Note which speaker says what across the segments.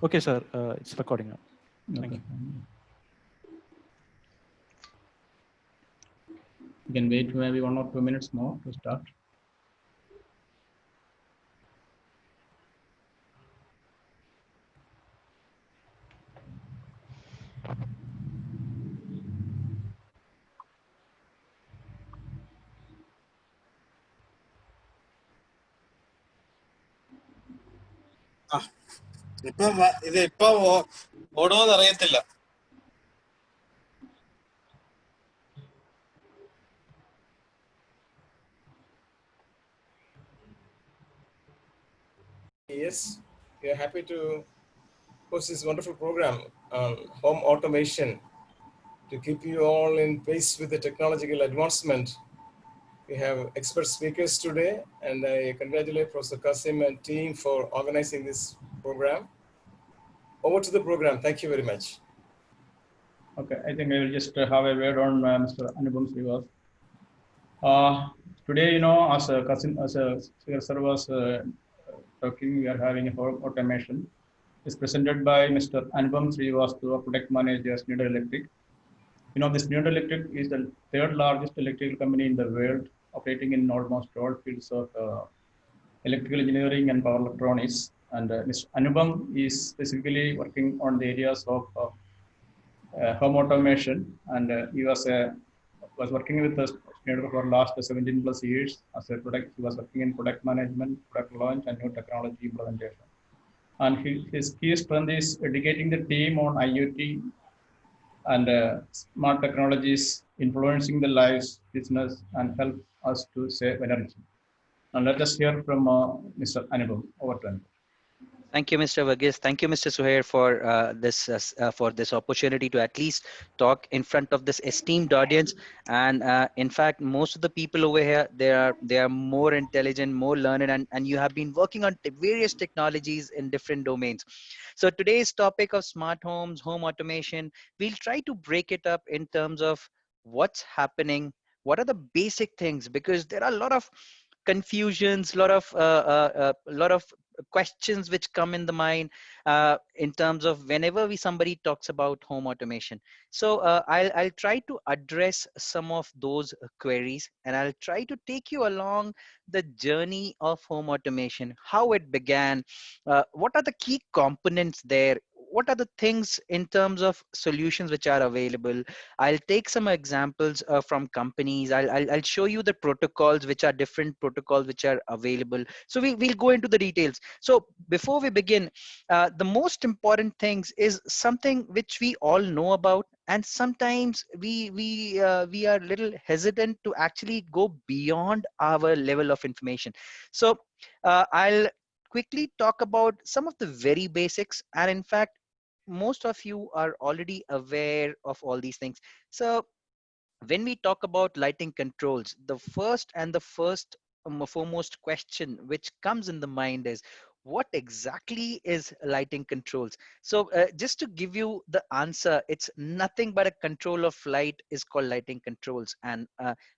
Speaker 1: Okay, sir. It's recording now. Thank
Speaker 2: Okay.
Speaker 1: you.
Speaker 2: You can wait maybe 1 or 2 minutes more to start.
Speaker 3: ഇത് ഇപ്പൊ ഓടുമോന്ന് അറിയത്തില്ല. Yes, we are happy to host this wonderful program on home automation to keep you all in pace with the technological advancement. We have expert speakers today, and I congratulate Professor Kasim and team for organizing this program. Over to the program. Thank you very much.
Speaker 2: Okay, I think I will just have a word on Mr. Anupam Srivas. Today, as a cousin, as a sir was talking, we are having a home automation. It's presented by Mr. Anupam Srivastawa, product manager, Schneider Electric. This Schneider Electric is the third largest electrical company in the world, operating in almost all fields of electrical engineering and power electronics. And Mr. Anupam is specifically working on the areas of home automation, and he was working with us for last 17 plus years as a product. He was working in product management, product launch, and new technology implementation. And his key strength is educating the team on IoT and smart technologies influencing the lives, business, and help us to save energy. Now let us hear from Mr. Anupam. Over to him.
Speaker 4: Thank you, Mr. Verghese. Thank you, Mr. Suhair, for this opportunity to at least talk in front of this esteemed audience. And in fact, most of the people over here, they are more intelligent, more learned, and you have been working on various technologies in different domains. So today's topic of smart homes, home automation, we'll try to break it up in terms of what's happening, what are the basic things, because there are a lot of confusions, lot of questions which come in the mind in terms of whenever somebody talks about home automation. So I'll try to address some of those queries, and I'll try to take you along the journey of home automation, how it began, what are the key components there, what are the things in terms of solutions which are available. I'll take some examples from companies. I'll show you the protocols, which are different protocols which are available. So we'll go into the details. So before we begin, the most important things is something which we all know about, and sometimes we are little hesitant to actually go beyond our level of information. So I'll quickly talk about some of the very basics, and in fact most of you are already aware of all these things. So when we talk about lighting controls, the first foremost question which comes in the mind is, what exactly is lighting controls? So just to give you the answer, it's nothing but a control of light is called lighting controls, and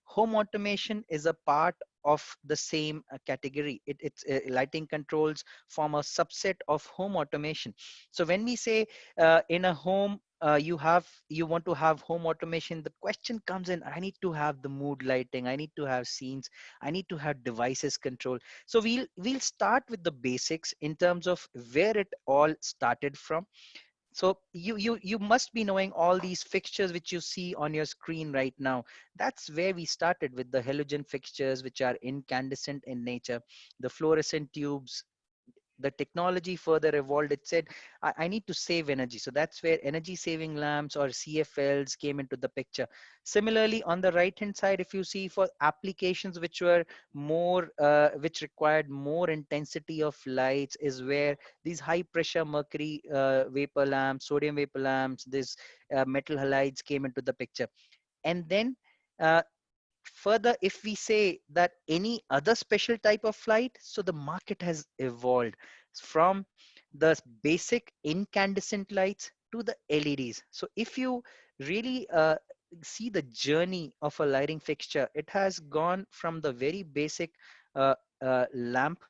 Speaker 4: home automation is a part of the same category. It's lighting controls form a subset of home automation. So when we say in a home, you want to have home automation, the question comes in, I need to have the mood lighting, I need to have scenes, I need to have devices control. So we'll start with the basics in terms of where it all started from. So you must be knowing all these fixtures which you see on your screen right now. That's where we started, with the halogen fixtures, which are incandescent in nature, the fluorescent tubes. The technology further evolved. It said, I need to save energy. So that's where energy saving lamps or CFLs came into the picture. Similarly, on the right hand side, if you see, for applications which were more, which required more intensity of lights, is where these high pressure mercury vapor lamps, sodium vapor lamps, this metal halides came into the picture. And then uh, further, if we say that any other special type of light, so the market has evolved from the basic incandescent lights to the LEDs. So if you really see the journey of a lighting fixture, it has gone from the very basic lamp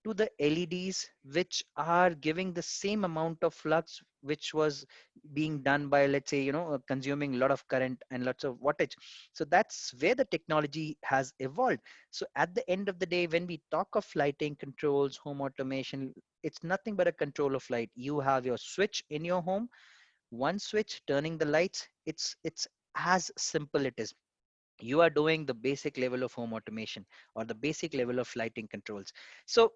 Speaker 4: to the LEDs, which are giving the same amount of flux which was being done by, let's say, consuming a lot of current and lots of wattage. So that's where the technology has evolved. So at the end of the day, when we talk of lighting controls, home automation, it's nothing but a control of light. You have your switch in your home, one switch turning the lights. It's as simple it is. You are doing the basic level of home automation or the basic level of lighting controls. So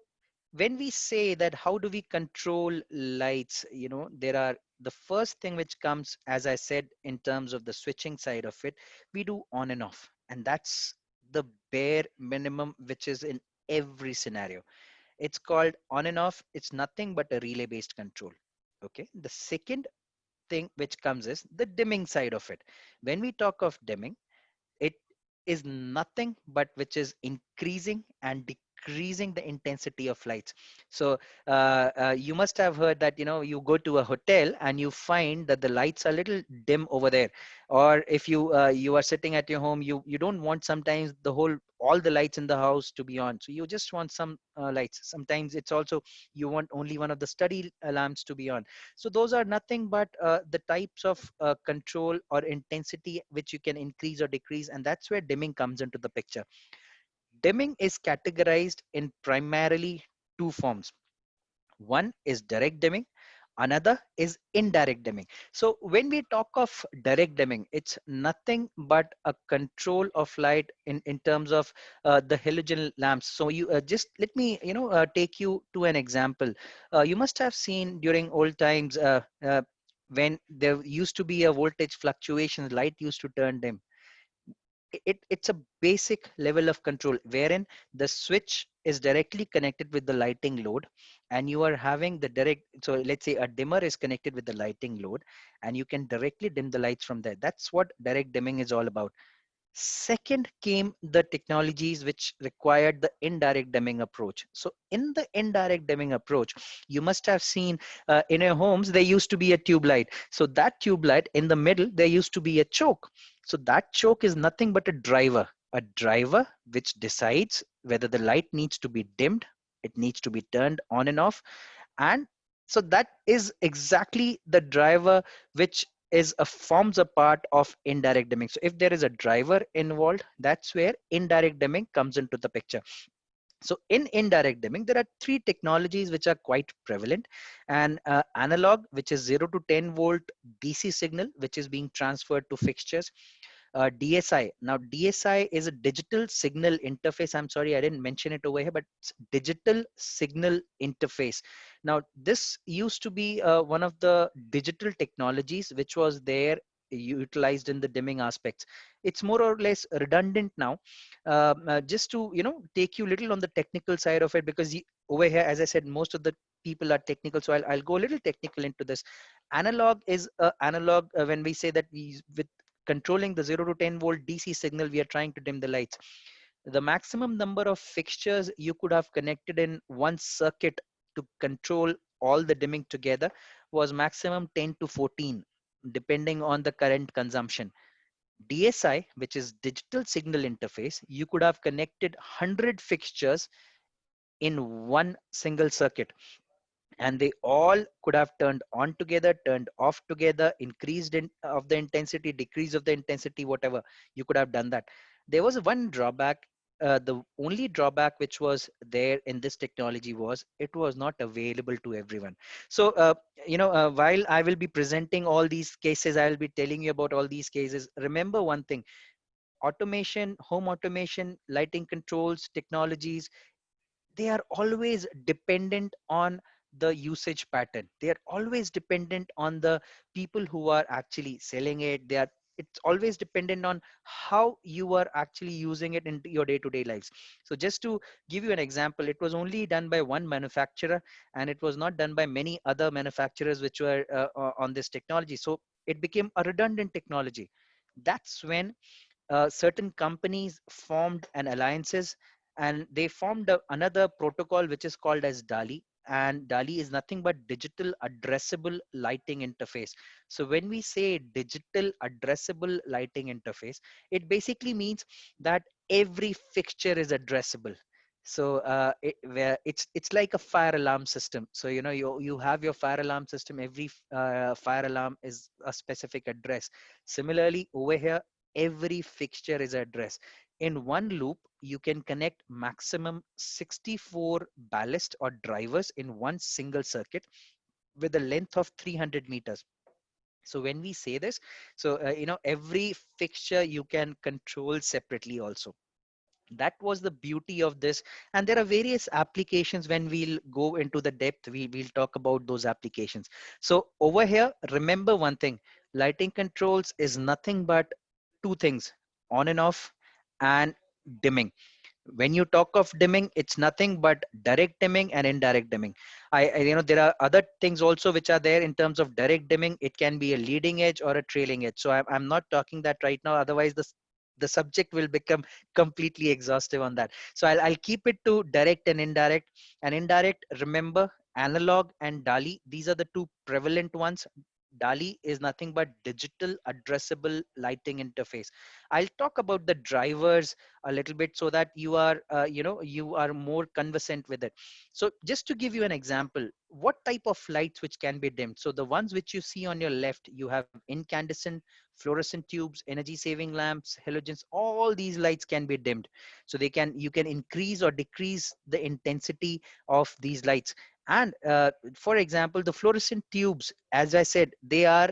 Speaker 4: when we say that how do we control lights, there are, the first thing which comes, as I said, in terms of the switching side of it, we do on and off, and that's the bare minimum which is in every scenario. It's called on and off. It's nothing but a relay based control. Okay, the second thing which comes is the dimming side of it. When we talk of dimming, it is nothing but which is increasing and decreasing the intensity of lights. So you must have heard that, you go to a hotel and you find that the lights are a little dim over there. Or if you are sitting at your home, you don't want sometimes all the lights in the house to be on, so you just want some lights. Sometimes it's also you want only one of the study lamps to be on. So those are nothing but the types of control or intensity which you can increase or decrease, and that's where dimming comes into the picture. Dimming is categorized in primarily two forms. One is direct dimming, another is indirect dimming. So when we talk of direct dimming, it's nothing but a control of light in terms of the halogen lamps. So you just let me take you to an example. You must have seen during old times, when there used to be a voltage fluctuation, light used to turn dim. It's a basic level of control wherein the switch is directly connected with the lighting load, and you are having the direct, so let's say a dimmer is connected with the lighting load, and you can directly dim the lights from there. That's what direct dimming is all about. Second came the technologies which required the indirect dimming approach. So in the indirect dimming approach, you must have seen in your homes, there used to be a tube light. So that tube light in the middle, there used to be a choke. So that choke is nothing but a driver which decides whether the light needs to be dimmed, it needs to be turned on and off. And so that is exactly the driver which is a forms a part of indirect dimming. So if there is a driver involved, that's where indirect dimming comes into the picture. So in indirect dimming, there are three technologies which are quite prevalent. And analog, which is 0 to 10 volt DC signal, which is being transferred to fixtures. DSI. Now, DSI is a digital signal interface. I'm sorry, I didn't mention it over here, but it's digital signal interface. Now, this used to be one of the digital technologies which was there utilized in the dimming aspects. It's more or less redundant now. Just to take you a little on the technical side of it, because over here, as I said, most of the people are technical, so I'll go a little technical into this. Analog is analog when we say that we with controlling the 0 to 10 volt DC signal, we are trying to dim the lights. The maximum number of fixtures you could have connected in one circuit to control all the dimming together was maximum 10 to 14, depending on the current consumption. DSI, which is digital signal interface, you could have connected 100 fixtures in one single circuit, and they all could have turned on together, turned off together, increased in of the intensity, decrease of the intensity, whatever. You could have done that. There was one drawback. The only drawback which was there in this technology was it was not available to everyone. So while I will be presenting all these cases, I will be telling you about all these cases. Remember one thing: automation, home automation, lighting controls technologies, they are always dependent on the usage pattern. They are always dependent on the people who are actually selling it. It's always dependent on how you are actually using it into your day-to-day lives. So just to give you an example, it was only done by one manufacturer, and it was not done by many other manufacturers which were on this technology. So it became a redundant technology. That's when certain companies formed an alliances, and they formed another protocol which is called as DALI. And DALI is nothing but digital addressable lighting interface. So when we say digital addressable lighting interface, it basically means that every fixture is addressable. So it's like a fire alarm system. So you have your fire alarm system. Every fire alarm is a specific address. Similarly, over here, every fixture is address. In one loop, you can connect maximum 64 ballast or drivers in one single circuit with a length of 300 meters. So when we say this, so every fixture you can control separately also. That was the beauty of this. And there are various applications. When we'll go into the depth, we'll talk about those applications. So over here, remember one thing: lighting controls is nothing but two things: on and off, and dimming. When you talk of dimming, it's nothing but direct dimming and indirect dimming. There are other things also which are there. In terms of direct dimming, it can be a leading edge or a trailing edge. So I'm not talking that right now, otherwise the subject will become completely exhaustive on that. So I'll keep it to direct and indirect. And indirect, remember, analog and DALI, these are the two prevalent ones. DALI is nothing but digital addressable lighting interface. I'll talk about the drivers a little bit so that you are more conversant with it. So just to give you an example, what type of lights which can be dimmed? So the ones which you see on your left, you have incandescent, fluorescent tubes, energy saving lamps, halogens. All these lights can be dimmed. So you can increase or decrease the intensity of these lights. And for example, the fluorescent tubes, as I said, they are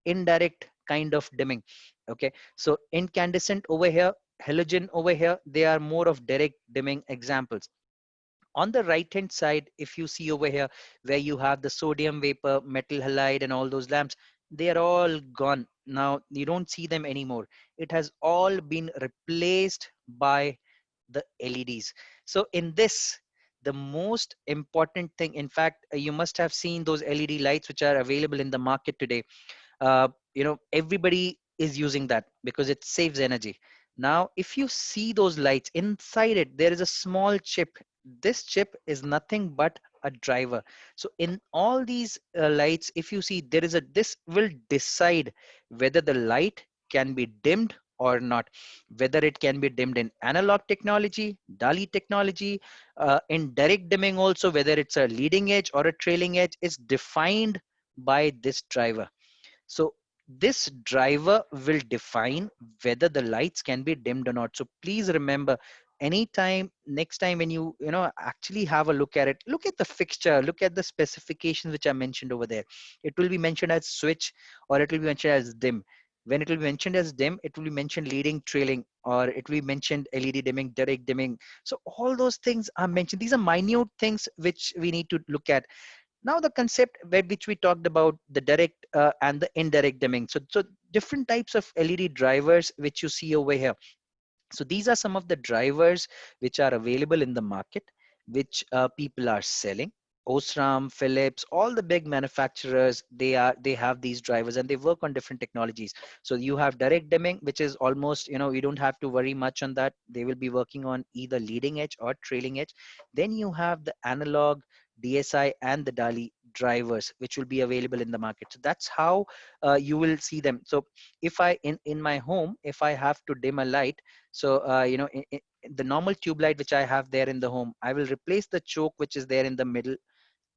Speaker 4: indirect kind of dimming. Okay, so incandescent over here, halogen over here, they are more of direct dimming examples. On the right hand side, if you see over here where you have the sodium vapor, metal halide, and all those lamps, they are all gone now. You don't see them anymore. It has all been replaced by the LEDs. So in this, the most important thing, in fact, you must have seen those LED lights which are available in the market today. Everybody is using that because it saves energy. Now if you see those lights, inside it there is a small chip. This chip is nothing but a driver. So in all these lights, if you see, there is a this will decide whether the light can be dimmed or not, whether it can be dimmed in analog technology, DALI technology, in direct dimming also, whether it's a leading edge or a trailing edge, is defined by this driver. So this driver will define whether the lights can be dimmed or not. So please remember, anytime, next time when you actually have a look at it, look at the fixture, look at the specifications which are mentioned over there. It will be mentioned as switch, or it will be mentioned as dim. When it will be mentioned as dim, it will be mentioned leading, trailing, or it will be mentioned LED dimming, direct dimming. So all those things are mentioned. These are minute things which we need to look at. Now the concept which we talked about, the direct and the indirect dimming. So different types of LED drivers which you see over here. So these are some of the drivers which are available in the market, which people are selling. Osram, Philips, all the big manufacturers, they have these drivers and they work on different technologies. So you have direct dimming, which is almost, you don't have to worry much on that. They will be working on either leading edge or trailing edge. Then you have the analog, DSI, and the DALI drivers, which will be available in the market. So that's how you will see them. So if I in my home, if I have to dim a light, so the normal tube light which I have there in the home, I will replace the choke which is there in the middle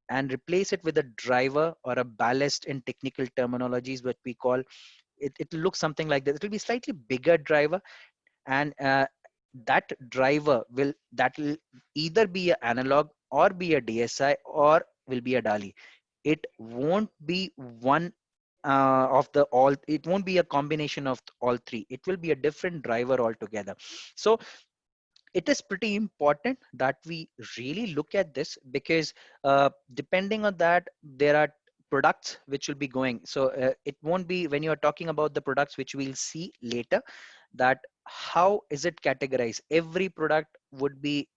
Speaker 4: and replace it with a driver or a ballast in technical terminologies, what we call it. It will look something like this. It will be slightly bigger driver, and that driver will either be an analog or be a DSI or will be a DALI. It won't be one of the all. It won't be a combination of all three. It will be a different driver altogether. So it is pretty important that we really look at this, because depending on that, there are products which will be going. So it won't be, when you are talking about the products which we'll see later, that how is it categorized. Every product would be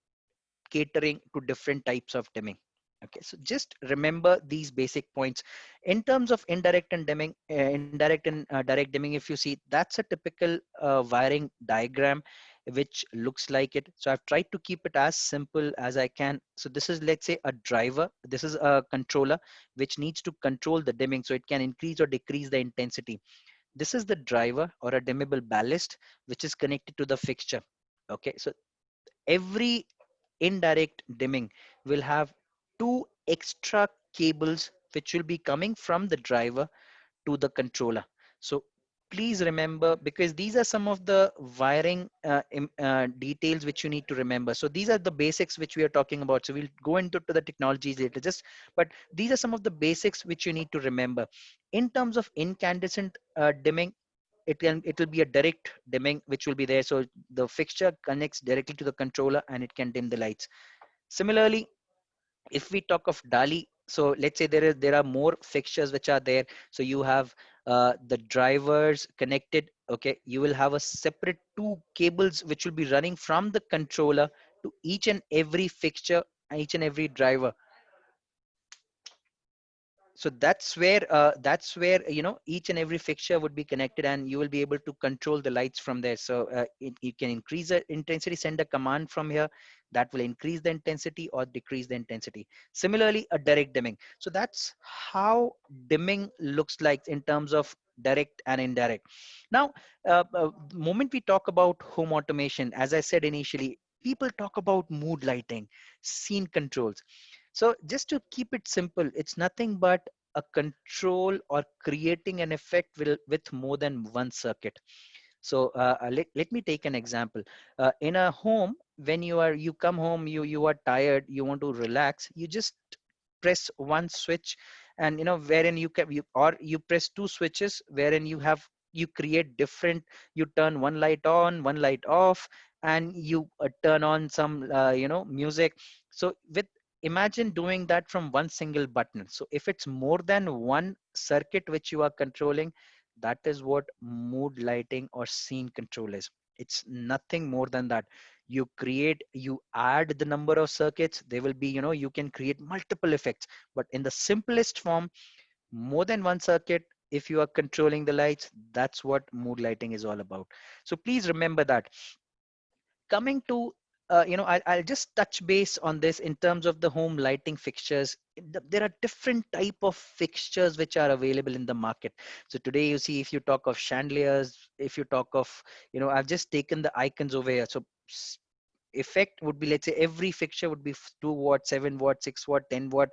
Speaker 4: catering to different types of dimming. Okay, so just remember these basic points. In terms of indirect and dimming, indirect and direct dimming, if you see, that's a typical wiring diagram which looks like it. So I've tried to keep it as simple as I can. So this is, let's say, a driver. This is a controller which needs to control the dimming, so it can increase or decrease the intensity. This is the driver or a dimmable ballast which is connected to the fixture. Okay, so every indirect dimming will have two extra cables which will be coming from the driver to the controller. So please remember, because these are some of the wiring details which you need to remember. So these are the basics which we are talking about. So we'll go into to the technologies later, just, but these are some of the basics which you need to remember. In terms of incandescent dimming, it will be a direct dimming which will be there. So the fixture connects directly to the controller and it can dim the lights. Similarly, if we talk of DALI, so let's say there are more fixtures which are there. So you have the drivers connected. Okay, you will have a separate two cables which will be running from the controller to each and every fixture, each and every driver. So that's where each and every fixture would be connected, and you will be able to control the lights from there. So you can increase the intensity, send a command from here that will increase the intensity or decrease the intensity. Similarly, a direct dimming. So that's how dimming looks like in terms of direct and indirect. Now the moment we talk about home automation, as I said initially, people talk about mood lighting, scene controls. So just to keep it simple, it's nothing but a control or creating an effect with more than one circuit. So let me take an example. In a home, when you come home, you are tired, you want to relax, you just press one switch, and wherein you press two switches wherein you create different, you turn one light on, one light off, and you turn on some music. So with imagine doing that from one single button. So if it's more than one circuit which you are controlling, that is what mood lighting or scene control is. It's nothing more than that. You add the number of circuits, they will be, you can create multiple effects. But in the simplest form, more than one circuit, if you are controlling the lights, that's what mood lighting is all about. So please remember that. Coming to I'll just touch base on this in terms of the home lighting fixtures. There are different type of fixtures which are available in the market. So today you see, if you talk of chandeliers, if you talk of, I've just taken the icons over here. So effect would be, let's say every fixture would be 2 watt, 7 watt, 6 watt, 10 watt.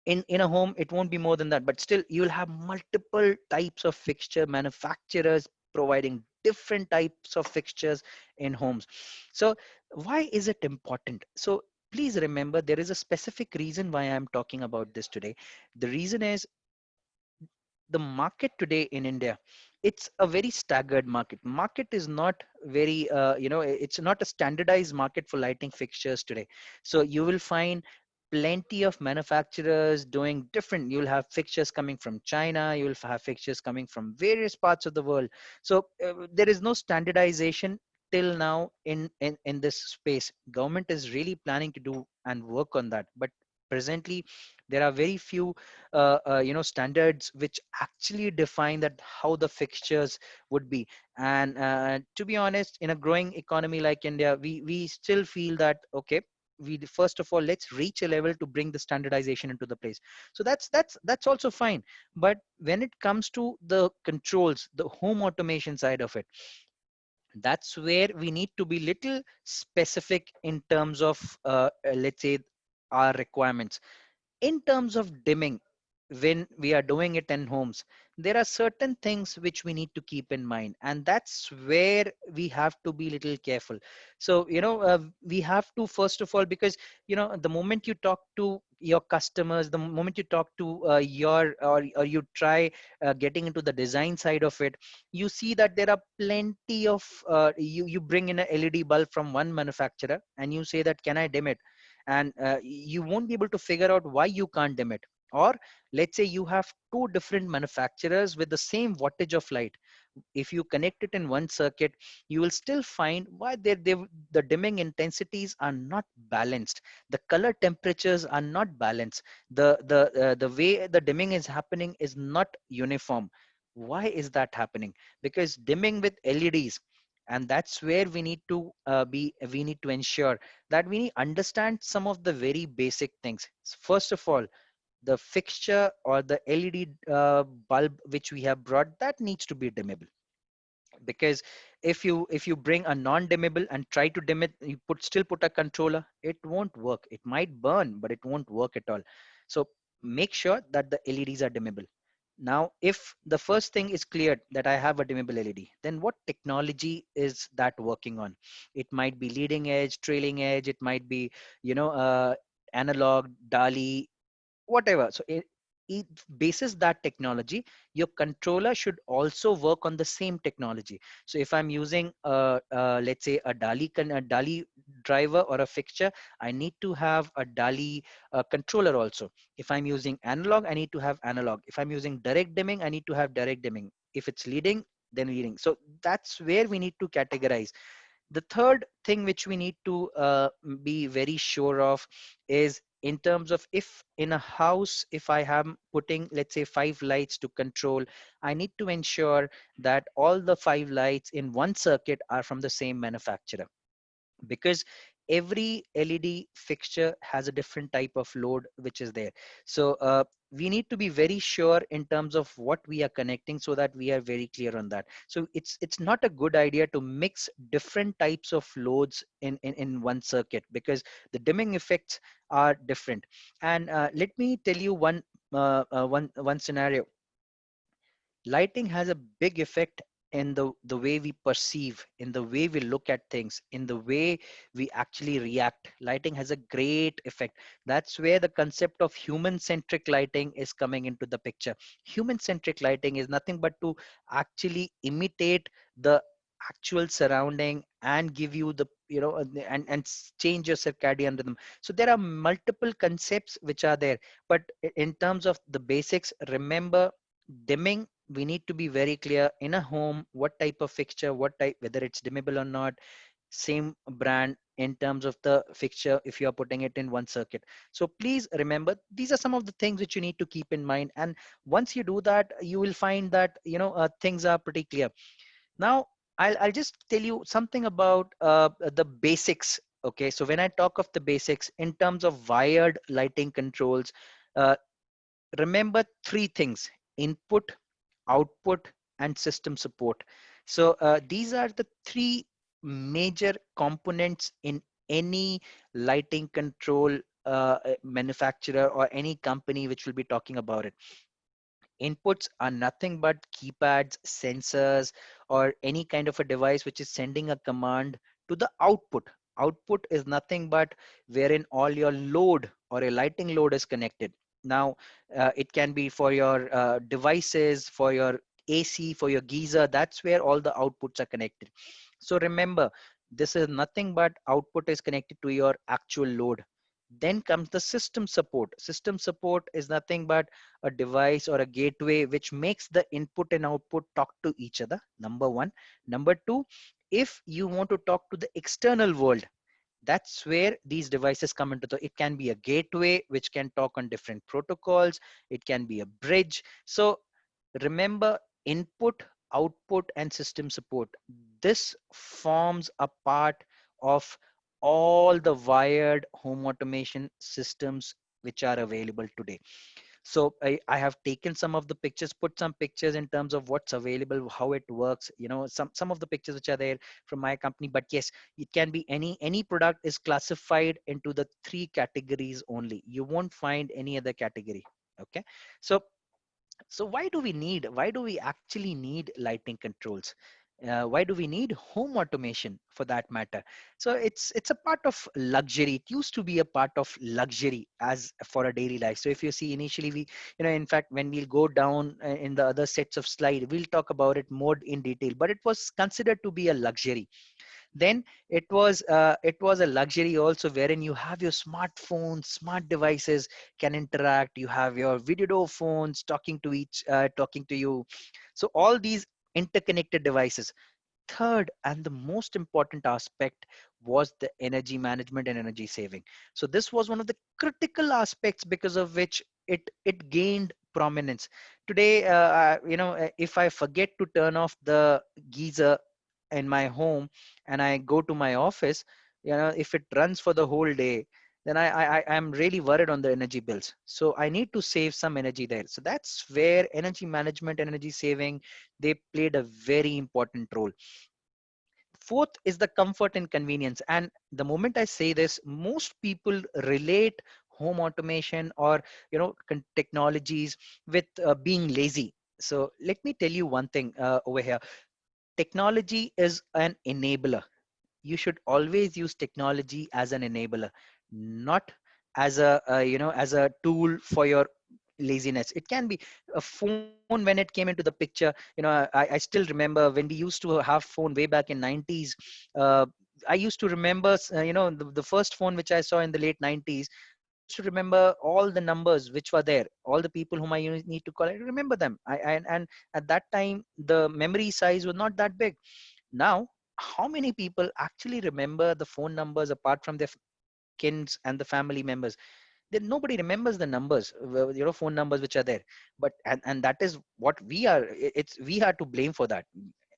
Speaker 4: In a home it won't be more than that, but still you'll have multiple types of fixture manufacturers providing different types of fixtures in homes. So why is it important? So please remember, there is a specific reason why I'm talking about this today. The reason is, the market today in India, it's a very staggered market is not very it's not a standardized market for lighting fixtures today. So you will find plenty of manufacturers doing different. You'll have fixtures coming from China, you'll have fixtures coming from various parts of the world. So there is no standardization till now in this space. Government is really planning to do and work on that, but presently there are very few standards which actually define that how the fixtures would be. And to be honest, in a growing economy like India, we still feel that, okay, we first of all, let's reach a level to bring the standardization into the place. So that's also fine. But when it comes to the controls, the home automation side of it, that's where we need to be little specific in terms of let's say our requirements. In terms of dimming, when we are doing it in homes, there are certain things which we need to keep in mind, and that's where we have to be little careful. So we have to, first of all, because the moment you talk to your customers, the moment you talk to or you try getting into the design side of it, you see that there are plenty of you bring in a LED bulb from one manufacturer and you say that, can I dim it? And you won't be able to figure out why you can't dim it. Or let's say you have two different manufacturers with the same wattage of light. If you connect it in one circuit, you will still find why the dimming intensities are not balanced, the color temperatures are not balanced, the way the dimming is happening is not uniform. Why is that happening? Because dimming with LEDs, and that's where we need to we need to ensure that we understand some of the very basic things. First of all, the fixture or the LED bulb which we have brought, that needs to be dimmable. Because if you bring a non-dimmable and try to dim it, you still put a controller, it won't work. It might burn, but it won't work at all. So make sure that the LEDs are dimmable. Now, if the first thing is cleared that I have a dimmable LED, then what technology is that working on? It might be leading edge, trailing edge, it might be, analog, DALI, whatever. So it bases that technology. Your controller should also work on the same technology. So if I'm using let's say a DALI driver or a fixture, I need to have a DALI controller also. If I'm using analog, I need to have analog. If I'm using direct dimming, I need to have direct dimming. If it's leading, then leading. So that's where we need to categorize. The third thing which we need to be very sure of is in terms of, if in a house, if I am putting, let's say, 5 lights to control, I need to ensure that all the 5 lights in one circuit are from the same manufacturer, because every LED fixture has a different type of load which is there. So we need to be very sure in terms of what we are connecting, so that we are very clear on that. So it's not a good idea to mix different types of loads in one circuit, because the dimming effects are different. And let me tell you one scenario. Lighting has a big effect in the way we perceive, in the way we look at things, in the way we actually react. Lighting has a great effect. That's where the concept of human centric lighting is coming into the picture. Human centric lighting is nothing but to actually imitate the actual surrounding and give you the, and change your circadian rhythm. So there are multiple concepts which are there, but in terms of the basics, remember, dimming, we need to be very clear in a home what type of fixture, what type, whether it's dimmable or not, same brand in terms of the fixture if you are putting it in one circuit. So please remember, these are some of the things which you need to keep in mind, and once you do that, you will find that things are pretty clear. Now I'll just tell you something about the basics. Okay, so when I talk of the basics in terms of wired lighting controls, uh, remember three things: input, output, and system support. So these are the three major components in any lighting control manufacturer or any company which will be talking about it. Inputs are nothing but keypads, sensors, or any kind of a device which is sending a command to the output. Output is nothing but wherein all your load or a lighting load is connected. Now, it can be for your devices, for your AC, for your geyser. That's where all the outputs are connected. So remember, this is nothing but output is connected to your actual load. Then comes the system support. System support is nothing but a device or a gateway which makes the input and output talk to each other. Number one. Number two, if you want to talk to the external world, that's where these devices come into the, it can be a gateway which can talk on different protocols. It can be a bridge. So remember, input, output, and system support. This forms a part of all the wired home automation systems which are available today. So I have taken some of the pictures, put some pictures in terms of what's available, how it works, some of the pictures which are there from my company. But yes, it can be any product is classified into the three categories only. You won't find any other category. Okay. So why do we actually need lighting controls? Why do we need home automation for that matter? So it's a part of luxury. It used to be a part of luxury as for a daily life. So if you see initially, we, in fact, when we'll go down in the other sets of slide, we'll talk about it more in detail, but it was considered to be a luxury. Then it was a luxury also, wherein you have your smartphones, smart devices can interact. You have your video phones talking to you. So all these interconnected devices. Third, and the most important aspect, was the energy management and energy saving. So this was one of the critical aspects because of which it gained prominence. Today, if I forget to turn off the geyser in my home and I go to my office, if it runs for the whole day, then I'm really worried on the energy bills. So I need to save some energy there. So that's where energy management, energy saving, they played a very important role. Fourth is the comfort and convenience. And the moment I say this, most people relate home automation or technologies with being lazy. So let me tell you one thing over here. Technology is an enabler. You should always use technology as an enabler, not as a as a tool for your laziness. It can be a phone. When it came into the picture, I still remember when we used to have phone way back in 90s. uh, I used to remember the first phone which I saw in the late 90s. I used to remember all the numbers which were there, all the people whom I need to call. I remember them. And at that time the memory size was not that big. Now, how many people actually remember the phone numbers apart from their kids and the family members? Then nobody remembers the numbers, phone numbers which are there. But and that is what we are. It's we are to blame for that.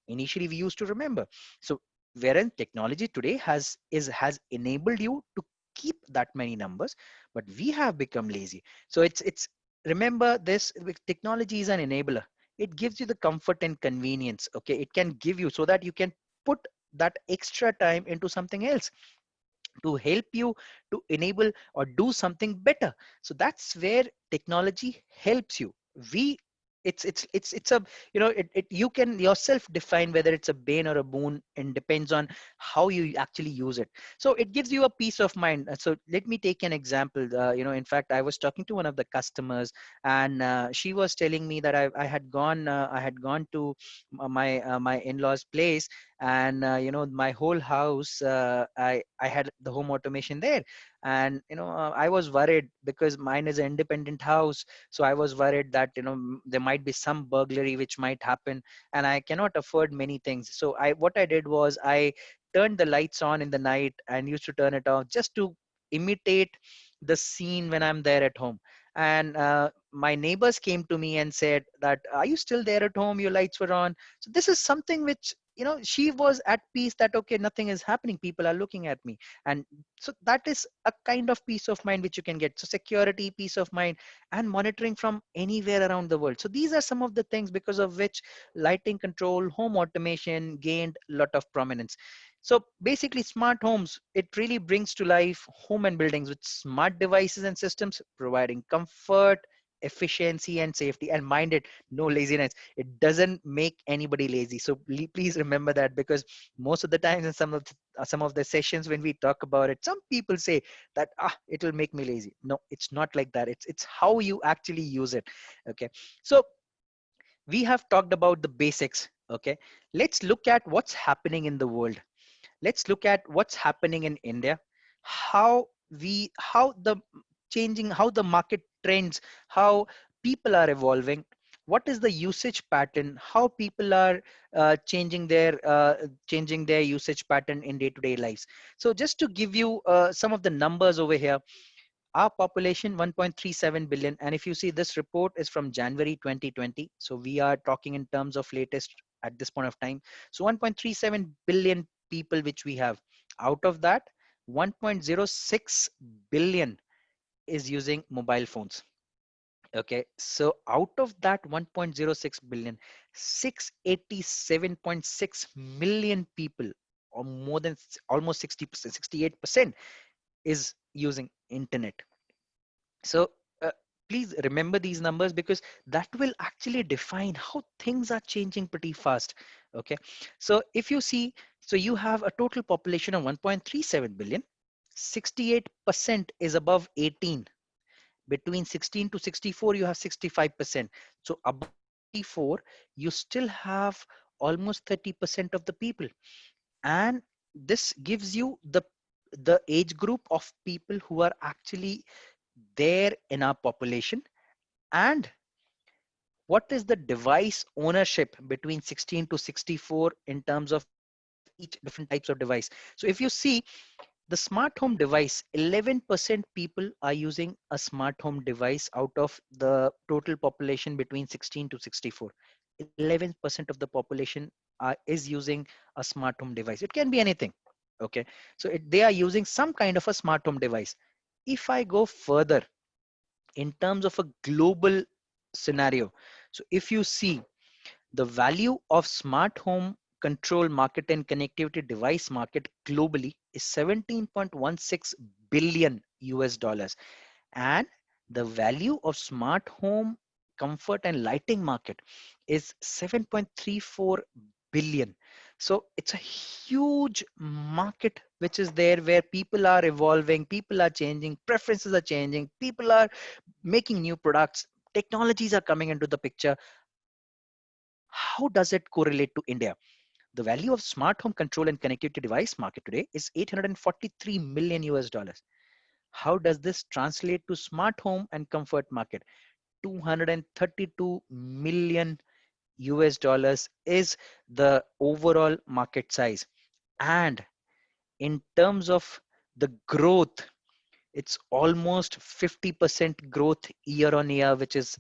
Speaker 4: Initially, we used to remember. So, wherein technology today has enabled you to keep that many numbers, but we have become lazy. So it's remember this: technology is an enabler. It gives you the comfort and convenience. Okay, it can give you so that you can put that extra time into something else to help you to enable or do something better. So that's where technology helps you. We it's a you can yourself define whether it's a bane or a boon, and depends on how you actually use it. So it gives you a peace of mind. So let me take an example. In fact, I was talking to one of the customers, and she was telling me that I had gone to my in-laws place, and my whole house, I had the home automation there. And I was worried because mine is an independent house. So I was worried that there might be some burglary which might happen, and I cannot afford many things. So what I did was I turned the lights on in the night and used to turn it off just to imitate the scene when I'm there at home. And my neighbors came to me and said that, are you still there at home? Your lights were on. So this is something which she was at peace, that okay, nothing is happening, people are looking at me. And so that is a kind of peace of mind which you can get. So security, peace of mind, and monitoring from anywhere around the world. So these are some of the things because of which lighting control, home automation gained a lot of prominence. So basically, smart homes, it really brings to life home and buildings with smart devices and systems, providing comfort, efficiency, and safety. And mind it, no laziness. It doesn't make anybody lazy. So please remember that, because most of the times in some of the sessions when we talk about it, some people say that it will make me lazy. No, it's not like that. It's how you actually use it. Okay, so we have talked about the basics. Okay, let's look at what's happening in the world. Let's look at what's happening in India, how the how the market trends, how people are evolving, what is the usage pattern, how people are changing their usage pattern in day-to-day lives. So just to give you some of the numbers over here, our population 1.37 billion, and if you see, this report is from January 2020, so we are talking in terms of latest at this point of time. So 1.37 billion people which we have. Out of that, 1.06 billion is using mobile phones. Okay, so out of that 1.06 billion, 687.6 million people, or more than almost 60%, 68% is using internet. So please remember these numbers, because that will actually define how things are changing pretty fast. Okay, so if you see, so you have a total population of 1.37 billion, 68% is above 18. Between 16 to 64 you have 65%. So above 64 you still have almost 30% of the people. And this gives you the age group of people who are actually there in our population, and what is the device ownership between 16 to 64 in terms of each different types of device. So if you see the smart home device, 11% people are using a smart home device out of the total population between 16 to 64. 11% of the population is using a smart home device. It can be anything. Okay, so they are using some kind of a smart home device. if I go further in terms of a global scenario, so if you see the value of smart home control market and connectivity device market globally is 17.16 billion US dollars, and the value of smart home comfort and lighting market is 7.34 billion. So it's a huge market which is there, where people are evolving, people are changing, preferences are changing, people are making new products, technologies are coming into the picture. How does it correlate to India? The value of smart home control and connectivity device market today is 843 million US dollars. How does this translate to smart home and comfort market? 232 million US dollars is the overall market size. And in terms of the growth, it's almost 50% growth year on year, which is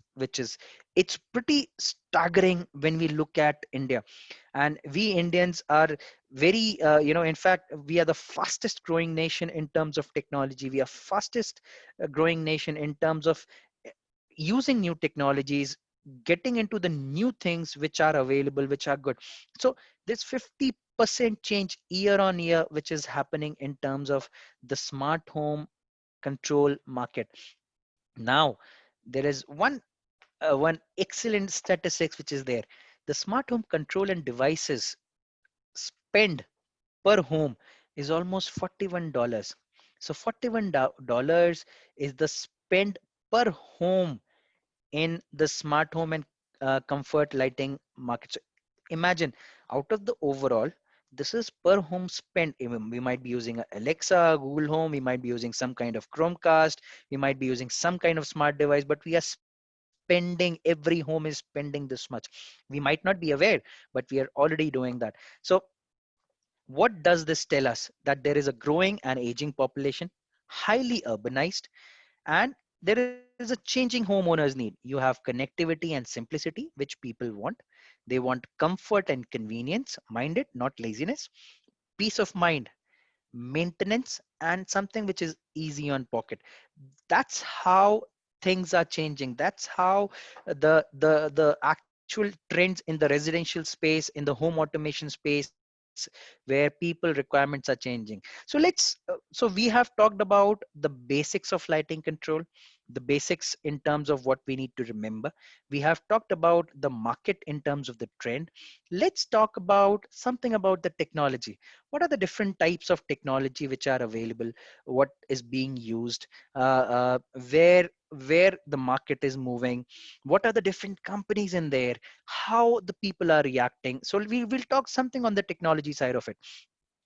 Speaker 4: it's pretty staggering when we look at India. And we Indians are very in fact, we are the fastest growing nation in terms of technology. We are fastest growing nation in terms of uh, using new technologies, getting into the new things which are available, which are good. So this 50% change year on year which is happening in terms of the smart home control market. Now there is one excellent statistics which is there. The smart home control and devices spend per home is almost $41. So $41 is the spend per home in the smart home and comfort lighting market. So imagine, out of the overall, this is per home spent. We might be using a Alexa, Google Home, we might be using some kind of Chromecast, we might be using some kind of smart device, but we are spending, every home is spending this much. We might not be aware, but we are already doing that. So what does this tell us? That there is a growing and aging population, highly urbanized, and there is a changing homeowners need. You have connectivity and simplicity which people want. They want comfort and convenience minded, not laziness, peace of mind, maintenance, and something which is easy on pocket. That's how things are changing. That's how the actual trends in the residential space, in the home automation space, where people requirements are changing. So so we have talked about the basics of lighting control, the basics in terms of what we need to remember. We have talked about the market in terms of the trend. Let's talk about something about the technology. What are the different types of technology which are available? What is being used? Uh, uh, where where the market is moving? What are the different companies in there? How the people are reacting? So we will talk something on the technology side of it.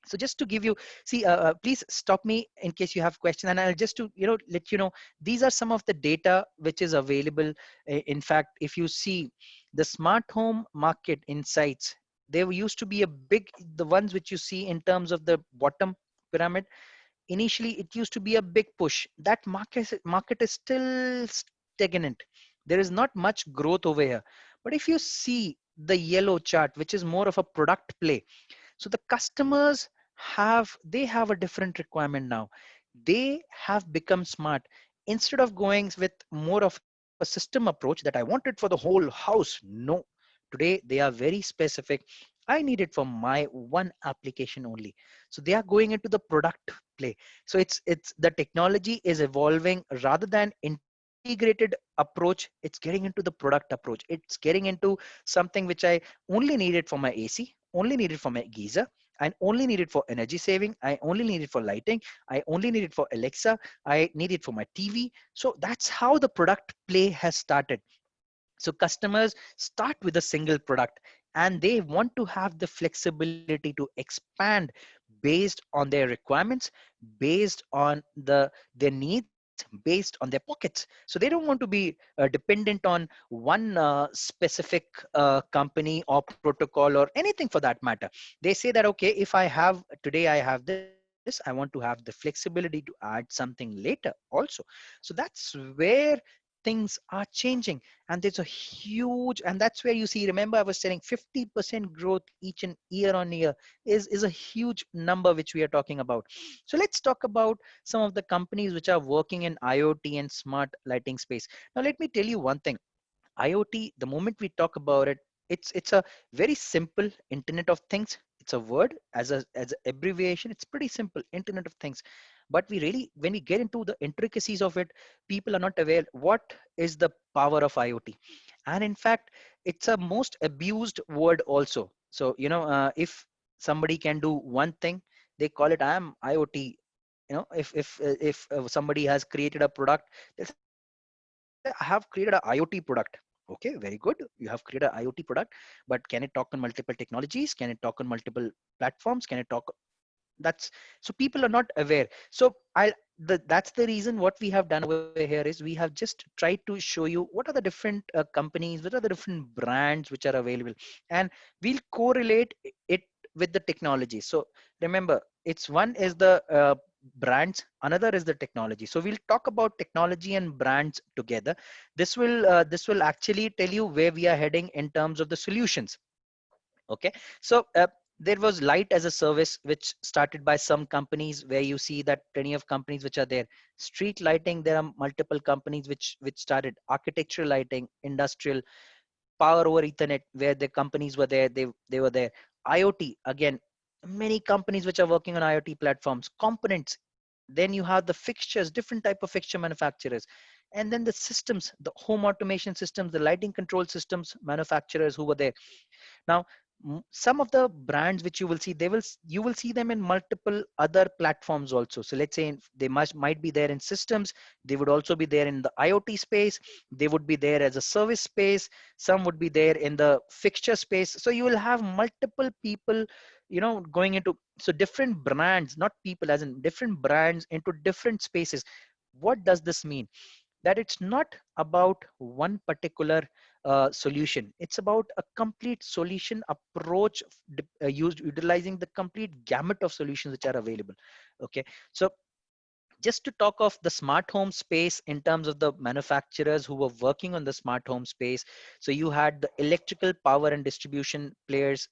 Speaker 4: So just to give you, see, please stop me in case you have question, and I'll just to let you know, these are some of the data which is available. In fact, if you see the smart home market insights, there used to be a big, the ones which you see in terms of the bottom pyramid. Initially it used to be a big push. That market is still stagnant. There is not much growth over here. But if you see the yellow chart, which is more of a product play, so the customers have a different requirement now. They have become smart. Instead of going with more of a system approach that I wanted for the whole house, no. Today they are very specific. I need it for my one application only. So they are going into the product play. So it's the technology is evolving rather than integrated approach. It's getting into the product approach. It's getting into something which I only need it for my AC, only need it for my geyser, I only need it for energy saving, I only need it for lighting, I only need it for Alexa, I need it for my TV. So that's how the product play has started. So customers start with a single product, and they want to have the flexibility to expand based on their requirements, based on their needs, based on their pockets. So they don't want to be dependent on one specific company or protocol or anything for that matter. They say that, okay, if I have today, I have this, I want to have the flexibility to add something later also. So that's where things are changing, and there's a huge, and that's where you see, remember I was saying 50% growth each and year on year is a huge number which we are talking about. So let's talk about some of the companies which are working in IoT and smart lighting space. Now let me tell you one thing. IoT, the moment we talk about it, it's a very simple Internet of Things. It's a word as a abbreviation. It's pretty simple, Internet of Things. But we really, when we get into the intricacies of it, people are not aware what is the power of IoT. And in fact, it's a most abused word also. So if somebody can do one thing, they call it I am IoT. If somebody has created a product, they'll say I have created a IoT product. Okay, very good, you have created a IoT product, but can it talk on multiple technologies? Can it talk on multiple platforms? Can it talk? That's so people are not aware. So that's the reason what we have done over here is we have just tried to show you what are the different companies, what are the different brands which are available, and we'll correlate it with the technology. So remember, it's one is the brands, another is the technology. So we'll talk about technology and brands together. This will actually tell you where we are heading in terms of the solutions. Okay, so there was light as a service which started by some companies, where you see that plenty of companies which are there. Street lighting, there are multiple companies which started. Architectural lighting, industrial, power over ethernet, where the companies were there, they were there. IoT, again, many companies which are working on IoT platforms. Components, then you have the fixtures, different type of fixture manufacturers. And then the systems, the home automation systems, the lighting control systems manufacturers who were there. Now, some of the brands which you will see, you will see them in multiple other platforms also. So let's say they might be there in systems. They would also be there in the IoT space. They would be there as a service space. Some would be there in the fixture space. So you will have multiple people, going into, so different brands, not people, as in different brands into different spaces. What does this mean? That it's not about one particular solution. It's about a complete solution approach, utilizing the complete gamut of solutions which are available. Okay, so just to talk of the smart home space in terms of the manufacturers who were working on the smart home space. So you had the electrical power and distribution players.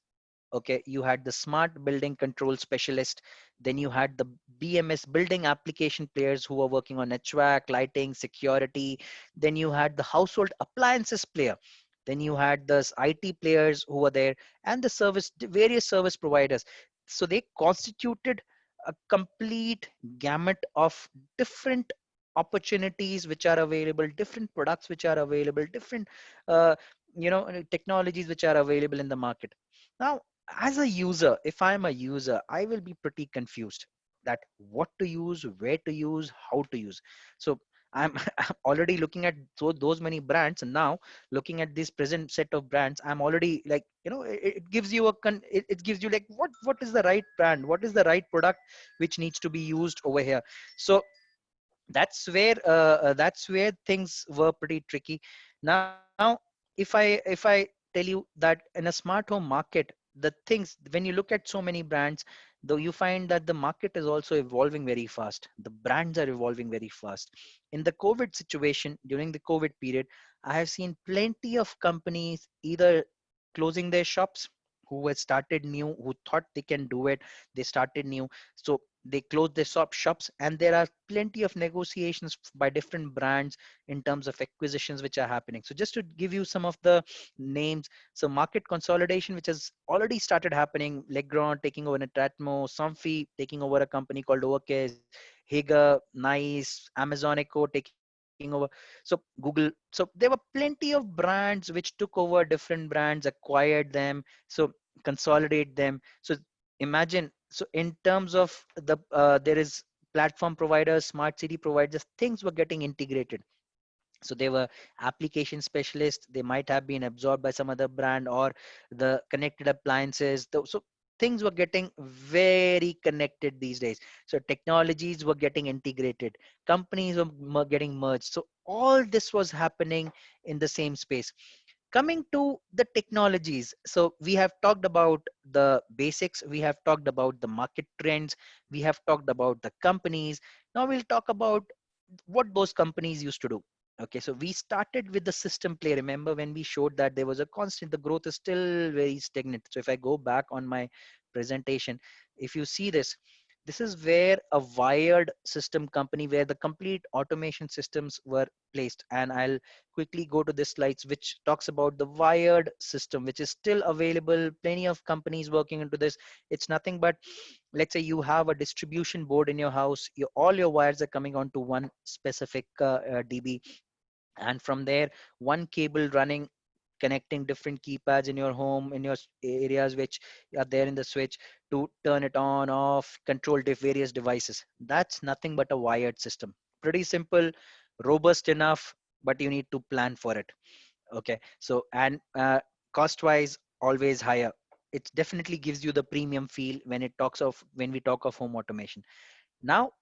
Speaker 4: Okay, you had the smart building control specialist. Then you had the BMS, building application players, who were working on HVAC, lighting, security. Then you had the household appliances player. Then you had the IT players who were there, and the various service providers. So they constituted a complete gamut of different opportunities which are available, different products which are available, different technologies which are available in the market. Now, as a user, if I'm a user, I will be pretty confused that what to use, where to use, how to use. So I'm I'm already looking at those many brands, and now looking at this present set of brands, I'm already like, it gives you it gives you like, what is the right brand, what is the right product which needs to be used over here. So that's where things were pretty tricky. Now, if I tell you that in a smart home market, the things, when you look at so many brands, though, you find that the market is also evolving very fast. The brands are evolving very fast. In the COVID situation, during the COVID period, I have seen plenty of companies either closing their shops, who had started new, who thought they can do it, they started new. So they closed their shops, and there are plenty of negotiations by different brands in terms of acquisitions which are happening. So just to give you some of the names, so market consolidation which has already started happening: Legrand taking over Netratmo, Somfy taking over a company called Overcase, Higa, Nice, Amazon Echo taking over, so Google. So there were plenty of brands which took over different brands, acquired them, so consolidate them. So imagine, so in terms of there is platform providers, smart city providers, things were getting integrated. So they were application specialists, they might have been absorbed by some other brand, or the connected appliances. So things were getting very connected these days. So technologies were getting integrated, companies were getting merged. So all this was happening in the same space. Coming to the technologies, so we have talked about the basics, we have talked about the market trends, we have talked about the companies. Now we'll talk about what those companies used to do. Okay, so we started with the system play. Remember when we showed that there was a constant, the growth is still very stagnant. So if I go back on my presentation, if you see this, this is where a wired system company, where the complete automation systems were placed. And I'll quickly go to this slides, which talks about the wired system, which is still available. Plenty of companies working into this. It's nothing but, let's say you have a distribution board in your house, all your wires are coming onto one specific DB, and from there one cable running, connecting different keypads in your home, in your areas which are there in the switch, to turn it on off, control various devices. That's nothing but a wired system. Pretty simple, robust enough, but you need to plan for it. Okay, so and cost wise always higher. It definitely gives you the premium feel when it talks of, when we talk of home automation. Now,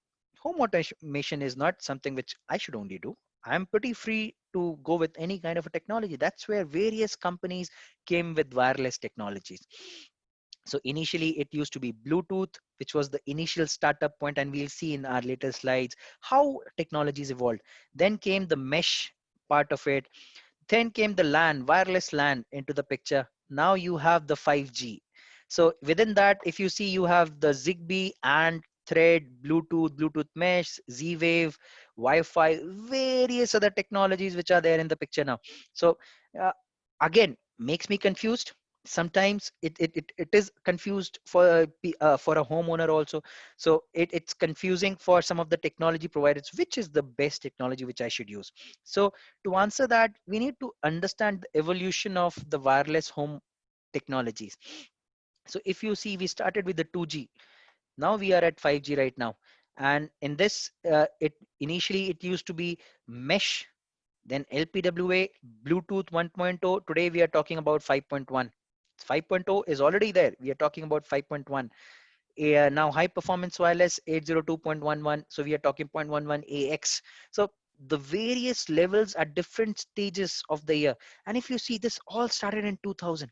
Speaker 4: home automation is not something which I should only do. I'm pretty free to go with any kind of a technology. That's where various companies came with wireless technologies. So initially it used to be Bluetooth, which was the initial startup point, and we'll see in our later slides how technologies evolved. Then came the mesh part of it. Then came the LAN, wireless LAN into the picture. Now you have the 5G. So within that, if you see, you have the Zigbee and Thread, Bluetooth, Bluetooth Mesh, Z-Wave, Wi-Fi, various other technologies which are there in the picture now. So uh, again, makes me confused. Sometimes it is confused for a homeowner also. So it's confusing for some of the technology providers, which is the best technology which I should use. So to answer that, we need to understand the evolution of the wireless home technologies. So if you see, we started with the 2G. Now we are at 5G right now. And in this, it initially it used to be mesh, then LPWA, Bluetooth 1.0. Today we are talking about 5.1. 5.0 is already there. We are talking about 5.1. Now high performance wireless 802.11. So we are talking 0.11 AX. So the various levels at different stages of the year. And if you see, this all started in 2000.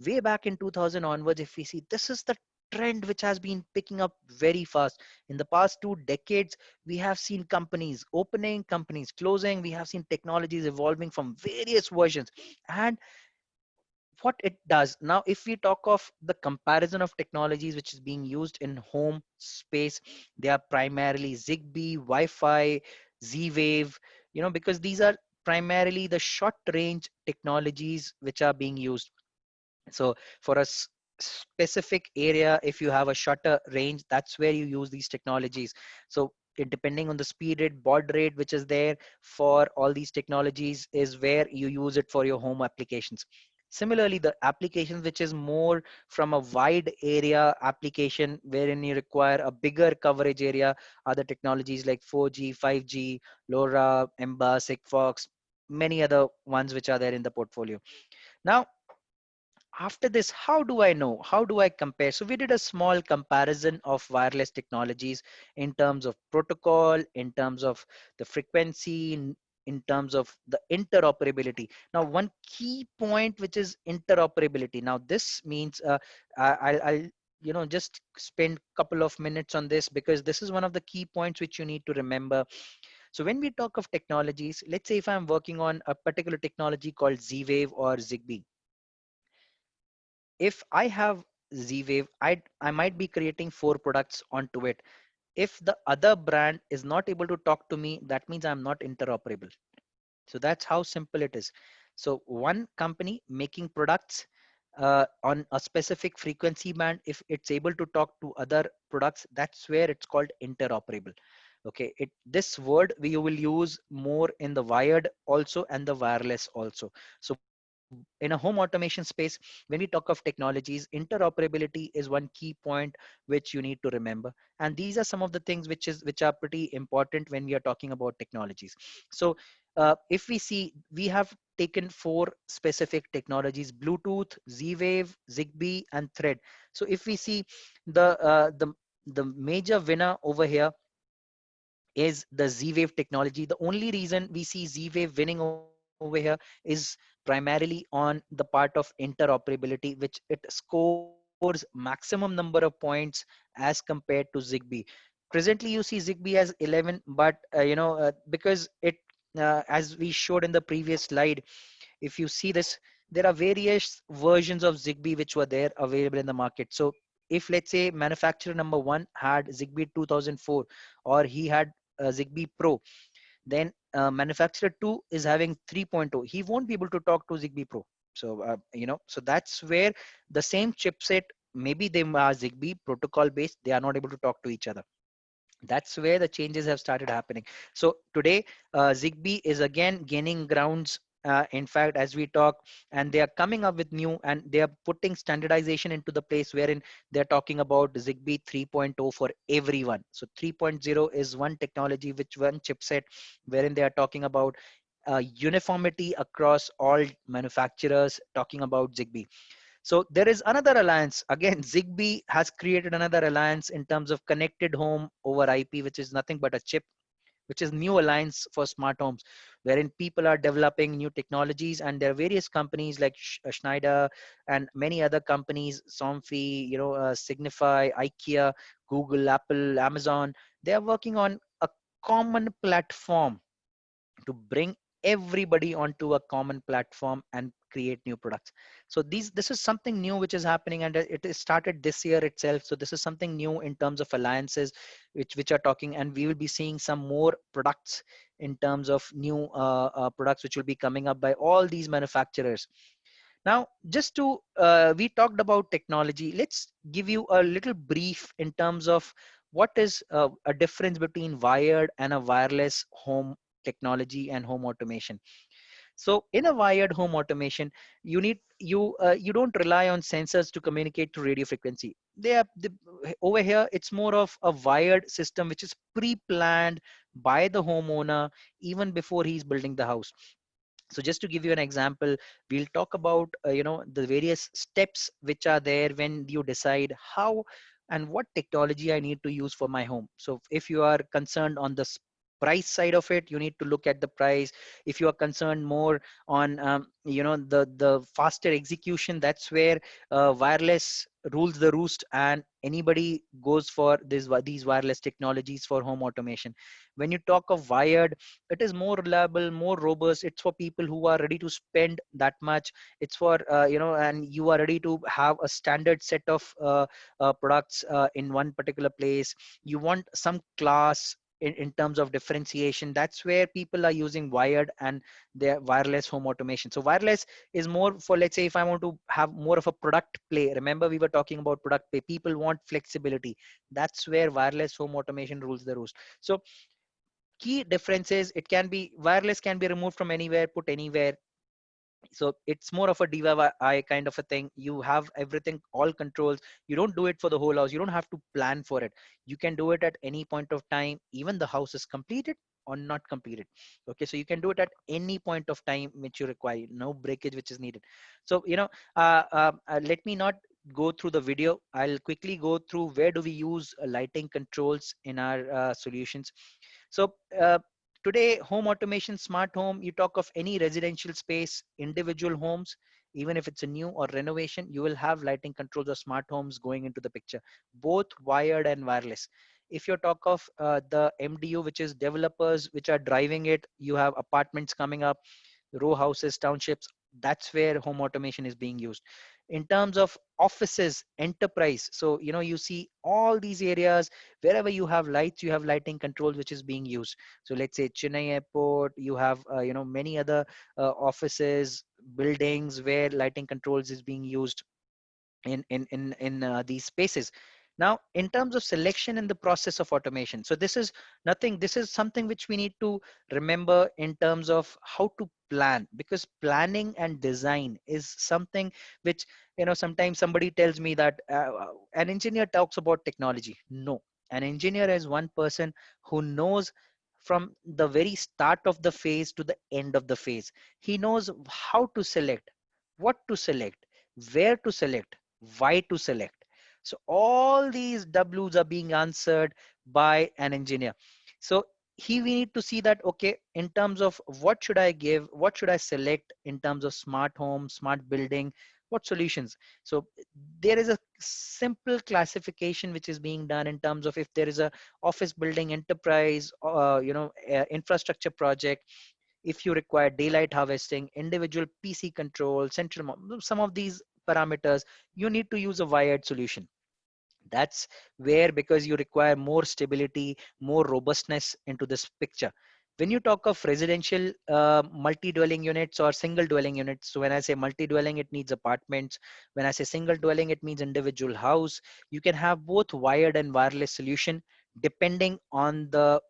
Speaker 4: Way back in 2000 onwards, if we see, this is the trend which has been picking up very fast. In the past 2 decades, we have seen companies opening, companies closing. We have seen technologies evolving from various versions. And what it does now, if we talk of the comparison of technologies which is being used in home space, they are primarily Zigbee, Wi-Fi, Z-Wave, because these are primarily the short range technologies which are being used. So for a specific area, if you have a shorter range, that's where you use these technologies. So depending on the speed rate, baud rate which is there for all these technologies, is where you use it for your home applications. Similarly, the applications which is more from a wide area application, wherein you require a bigger coverage area, are the technologies like 4G, 5G, LoRa, EMBA, Sigfox, many other ones which are there in the portfolio. Now, after this, how do I know? How do I compare? So we did a small comparison of wireless technologies in terms of protocol, in terms of the frequency, in terms of the interoperability. Now, one key point which is interoperability. Now, this means I'll just spend a couple of minutes on this, because this is one of the key points which you need to remember. So when we talk of technologies, let's say if I'm working on a particular technology called Z-Wave or Zigbee, if I have Z-Wave, I might be creating 4 products onto it. If the other brand is not able to talk to me, that means I'm not interoperable. So that's how simple it is. So one company making products on a specific frequency band, if it's able to talk to other products, that's where it's called interoperable. Okay, this word we will use more in the wired also and the wireless also. So in a home automation space, when we talk of technologies, interoperability is one key point which you need to remember. And these are some of the things which are pretty important when we are talking about technologies. So if we see, we have taken 4 specific technologies: Bluetooth, Z-Wave, Zigbee, and Thread. So if we see, the major winner over here is the Z-Wave technology. The only reason we see Z-Wave winning over here is primarily on the part of interoperability, which it scores maximum number of points as compared to Zigbee. Presently, you see Zigbee as 11, but because it as we showed in the previous slide, if you see this, there are various versions of Zigbee which were there available in the market. So if let's say manufacturer number one had Zigbee 2004, or he had Zigbee Pro, then manufacturer 2 is having 3.0, he won't be able to talk to Zigbee Pro. So so that's where the same chipset, maybe they are Zigbee protocol based, they are not able to talk to each other. That's where the changes have started happening. So today Zigbee is again gaining grounds, in fact, as we talk, and they are coming up with new, and they are putting standardization into the place wherein they're talking about Zigbee 3.0 for everyone. So 3.0 is one technology, which one chipset, wherein they are talking about uniformity across all manufacturers, talking about Zigbee. So there is another alliance. Again, Zigbee has created another alliance in terms of connected home over IP, which is nothing but a chip, which is new alliance for smart homes, wherein people are developing new technologies, and there are various companies like Schneider and many other companies, Somfy, Signify, IKEA, Google, Apple, Amazon. They are working on a common platform to bring everybody onto a common platform and create new products. So this is something new which is happening, and it is started this year itself. So this is something new in terms of alliances which are talking, and we will be seeing some more products in terms of new products which will be coming up by all these manufacturers. Now, just to we talked about technology, let's give you a little brief in terms of what is a difference between wired and a wireless home technology and home automation. So in a wired home automation, you don't rely on sensors to communicate to radio frequency. Over here, it's more of a wired system which is pre-planned by the homeowner even before he's building the house. So just to give you an example, we'll talk about the various steps which are there when you decide how and what technology I need to use for my home. So if you are concerned on the price side of it, you need to look at the price. If you are concerned more on the faster execution, that's where wireless rules the roost, and anybody goes for these wireless technologies for home automation. When you talk of wired, it is more reliable, more robust. It's for people who are ready to spend that much. It's for and you are ready to have a standard set of products in one particular place. You want some class in terms of differentiation. That's where people are using wired and their wireless home automation. So wireless is more for, let's say, if I want to have more of a product play. Remember, we were talking about product play. People want flexibility. That's where wireless home automation rules the roost. So key differences, it can be wireless, can be removed from anywhere, put anywhere. So it's more of a DIY kind of a thing. You have everything, all controls. You don't do it for the whole house. You don't have to plan for it. You can do it at any point of time, even the house is completed or not completed. Okay, so you can do it at any point of time which you require, no breakage which is needed. So let me not go through the video. I'll quickly go through where do we use lighting controls in our solutions. So today, home automation, smart home, you talk of any residential space, individual homes, even if it's a new or renovation, you will have lighting controls or smart homes going into the picture, both wired and wireless. If you talk of the MDU, which is developers which are driving it, you have apartments coming up, row houses, townships. That's where home automation is being used. In terms of offices, enterprise, so you see all these areas, wherever you have lights, you have lighting controls which is being used. So let's say Chennai airport, you have many other offices, buildings where lighting controls is being used in these spaces. Now, in terms of selection in the process of automation, so this is something which we need to remember in terms of how to plan, because planning and design is something which, sometimes somebody tells me that an engineer talks about technology. No, an engineer is one person who knows from the very start of the phase to the end of the phase. He knows how to select, what to select, where to select, why to select. So all these W's are being answered by an engineer. So we need to see that, okay, in terms of what should I give, what should I select in terms of smart home, smart building, what solutions. So there is a simple classification which is being done in terms of if there is a office building, enterprise, infrastructure project. if you require daylight harvesting, individual PC control, some of these parameters, you need to use a wired solution. That's where, because you require more stability, more robustness into this picture. When you talk of residential multi-dwelling units or single dwelling units, so when I say multi-dwelling, it needs apartments. When I say single dwelling, it means individual house. You can have both wired and wireless solution depending on the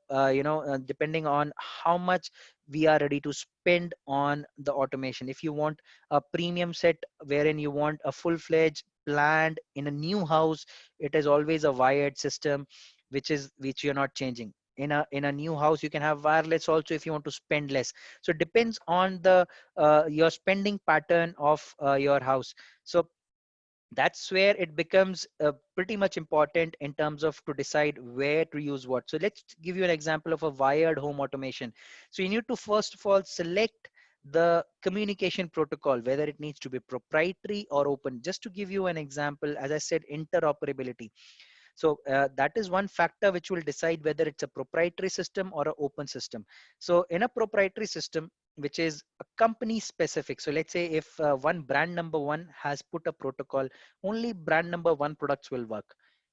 Speaker 4: depending on how much we are ready to spend on the automation. If you want a premium set wherein you want a full-fledged planned in a new house, it is always a wired system, which you're not changing. In a new house, you can have wireless also if you want to spend less. So it depends on the your spending pattern of your house. So that's where it becomes pretty much important in terms of to decide where to use what. So let's give you an example of a wired home automation. So you need to first of all select the communication protocol, whether it needs to be proprietary or open. Just to give you an example, as I said, interoperability. So that is one factor which will decide whether it's a proprietary system or an open system. So in a proprietary system, which is a company specific. So let's say if one brand number one has put a protocol, only brand number one products will work.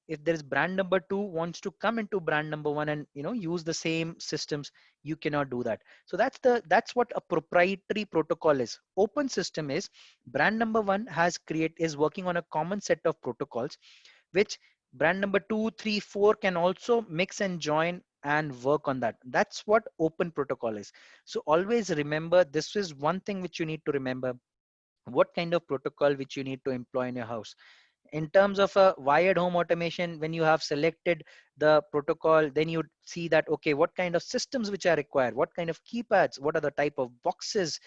Speaker 4: If there is brand number two wants to come into brand number one and use the same systems, you cannot do that. So that's what a proprietary protocol is. Open system is brand number one is working on a common set of protocols, which brand number 2, 3, 4 can also mix and join and work on that. That's what open protocol is. So always remember, this is one thing which you need to remember, what kind of protocol which you need to employ in your house. In terms of a wired home automation, when you have selected the protocol, then you see that, okay, what kind of systems which are required, what kind of keypads, what are the type of boxes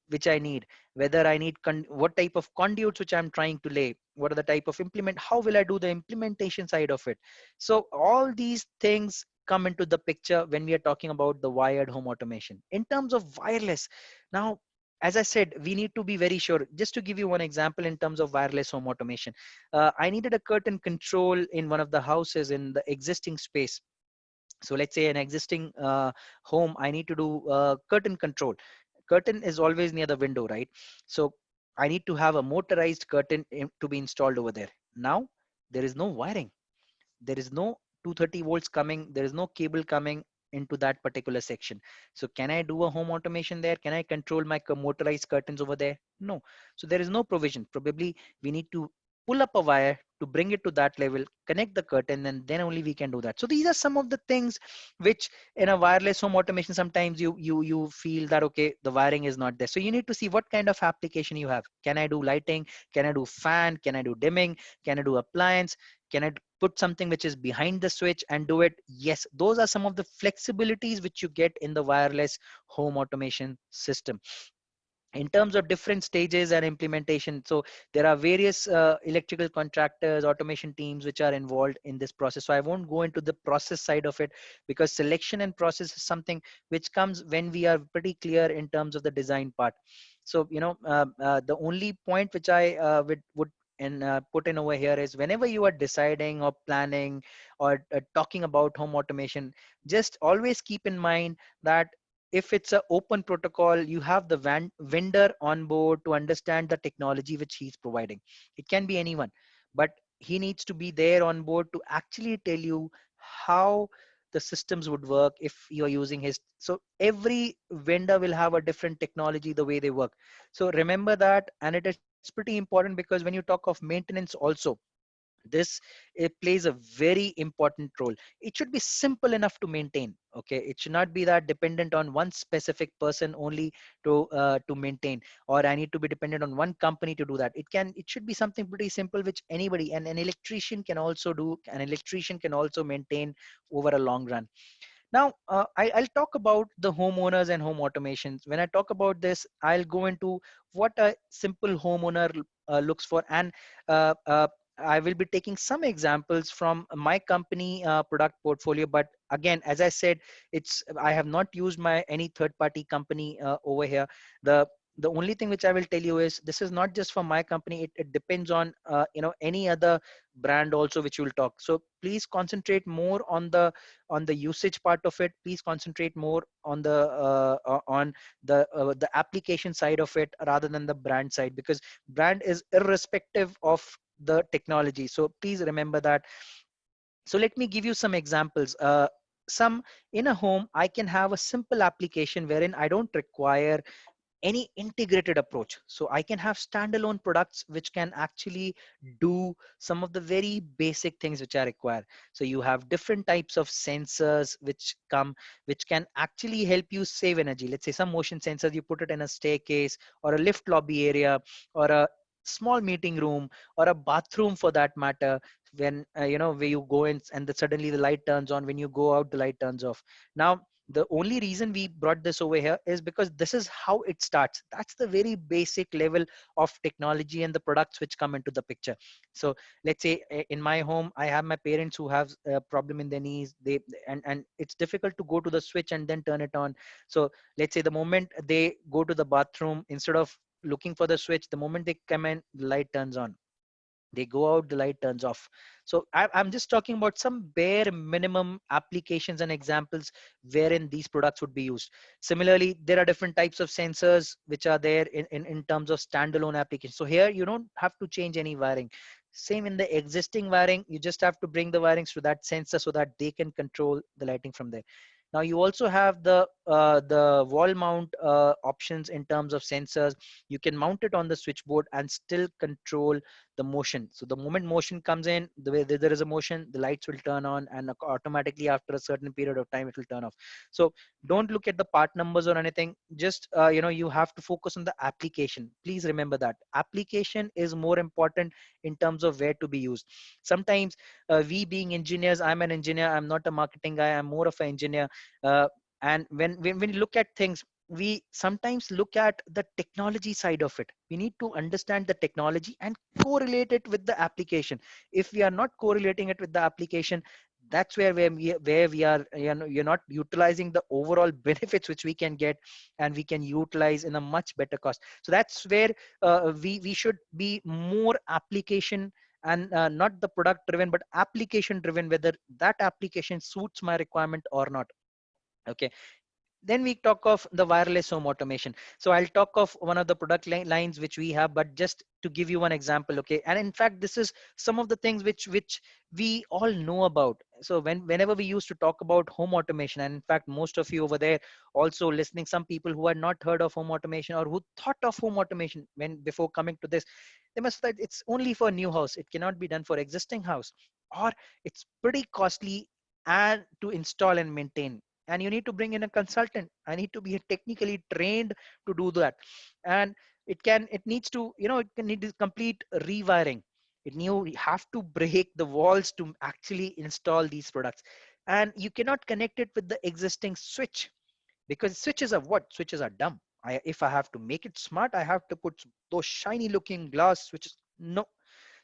Speaker 4: which I need, whether I need what type of conduits which I'm trying to lay, what are the type of implement, how will I do the implementation side of it. So all these things come into the picture when we are talking about the wired home automation. In terms of wireless, now, as I said, we need to be very sure. Just to give you one example in terms of wireless home automation, I needed a curtain control in one of the houses in the existing space. So let's say an existing home, I need to do curtain control. Curtain is always near the window, right? So I need to have a motorized curtain to be installed over there. Now there is no wiring, there is no 230 volts coming, there is no cable coming into that particular section. So can I do a home automation there? Can I control my motorized curtains over there? No. So there is no provision. Probably we need to pull up a wire to bring it to that level, connect the curtain, and then only we can do that. So these are some of the things which in a wireless home automation, sometimes you feel that, okay, the wiring is not there. So you need to see what kind of application you have. Can I do lighting? Can I do fan? Can I do dimming? Can I do appliance? Can I put something which is behind the switch and do it? Yes, those are some of the flexibilities which you get in the wireless home automation system. In terms of different stages and implementation, so there are various electrical contractors, automation teams which are involved in this process. So I won't go into the process side of it, because selection and process is something which comes when we are pretty clear in terms of the design part. So the only point which I would and put in over here is, whenever you are deciding or planning or talking about home automation, just always keep in mind that if it's an open protocol, you have the vendor on board to understand the technology which he's providing. It can be anyone, but he needs to be there on board to actually tell you how the systems would work if you're using his. So every vendor will have a different technology, the way they work. So remember that, and it is pretty important, because when you talk of maintenance also, this, it plays a very important role. It should be simple enough to maintain. Okay, it should not be that dependent on one specific person only to maintain, or I need to be dependent on one company to do that. It should be something pretty simple which anybody, and an electrician can also do. An electrician can also maintain over a long run. Now, I'll talk about the homeowners and home automations. When I talk about this, I'll go into what a simple homeowner looks for. And I will be taking some examples from my company product portfolio. But again, as I said, I have not used any third-party company over here. the only thing which I will tell you is this is not just for my company. It depends on any other brand also which you will talk. So please concentrate more on the usage part of it. Please concentrate more on the application side of it rather than the brand side, because brand is irrespective of the technology. So please remember that. So let me give you some examples. Some in a home, I can have a simple application wherein I don't require any integrated approach. So I can have standalone products which can actually do some of the very basic things which are required. So you have different types of sensors which can actually help you save energy. Let's say some motion sensors, you put it in a staircase or a lift lobby area or a small meeting room or a bathroom for that matter, when where you go in and suddenly the light turns on, when you go out the light turns off. Now the only reason we brought this over here is because this is how it starts. That's the very basic level of technology and the products which come into the picture. So let's say in my home, I have my parents who have a problem in their knees. And it's difficult to go to the switch and then turn it on. So let's say the moment they go to the bathroom, instead of looking for the switch, the moment they come in, the light turns on. They go out, the light turns off. So I'm just talking about some bare minimum applications and examples wherein these products would be used. Similarly, there are different types of sensors which are there in terms of standalone applications. So here you don't have to change any wiring. Same in the existing wiring, you just have to bring the wirings to that sensor so that they can control the lighting from there. Now you also have the wall mount options in terms of sensors. You can mount it on the switchboard and still control the motion. So the moment motion comes in, the way there is a motion, the lights will turn on, and automatically after a certain period of time, it will turn off. So don't look at the part numbers or anything. Just you have to focus on the application. Please remember that application is more important in terms of where to be used. Sometimes we being engineers, I'm an engineer, I'm not a marketing guy, I'm more of an engineer. And when you look at things, we sometimes look at the technology side of it. We need to understand the technology and correlate it with the application. If we are not correlating it with the application, that's where we are, you're not utilizing the overall benefits which we can get and we can utilize in a much better cost. So that's where we should be more application and not the product driven, but application driven, whether that application suits my requirement or not. Okay. Then we talk of the wireless home automation. So I'll talk of one of the product lines which we have, but just to give you one example. Okay. And in fact, this is some of the things which we all know about. So whenever we used to talk about home automation, and in fact, most of you over there also listening, some people who had not heard of home automation or who thought of home automation before coming to this, they must have thought it's only for new house. It cannot be done for existing house, or it's pretty costly and to install and maintain, and you need to bring in a consultant. I need to be technically trained to do that. And it needs to, it can need complete rewiring. You have to break the walls to actually install these products, and you cannot connect it with the existing switch, because switches are what? Switches are dumb. If I have to make it smart, I have to put those shiny looking glass switches. No.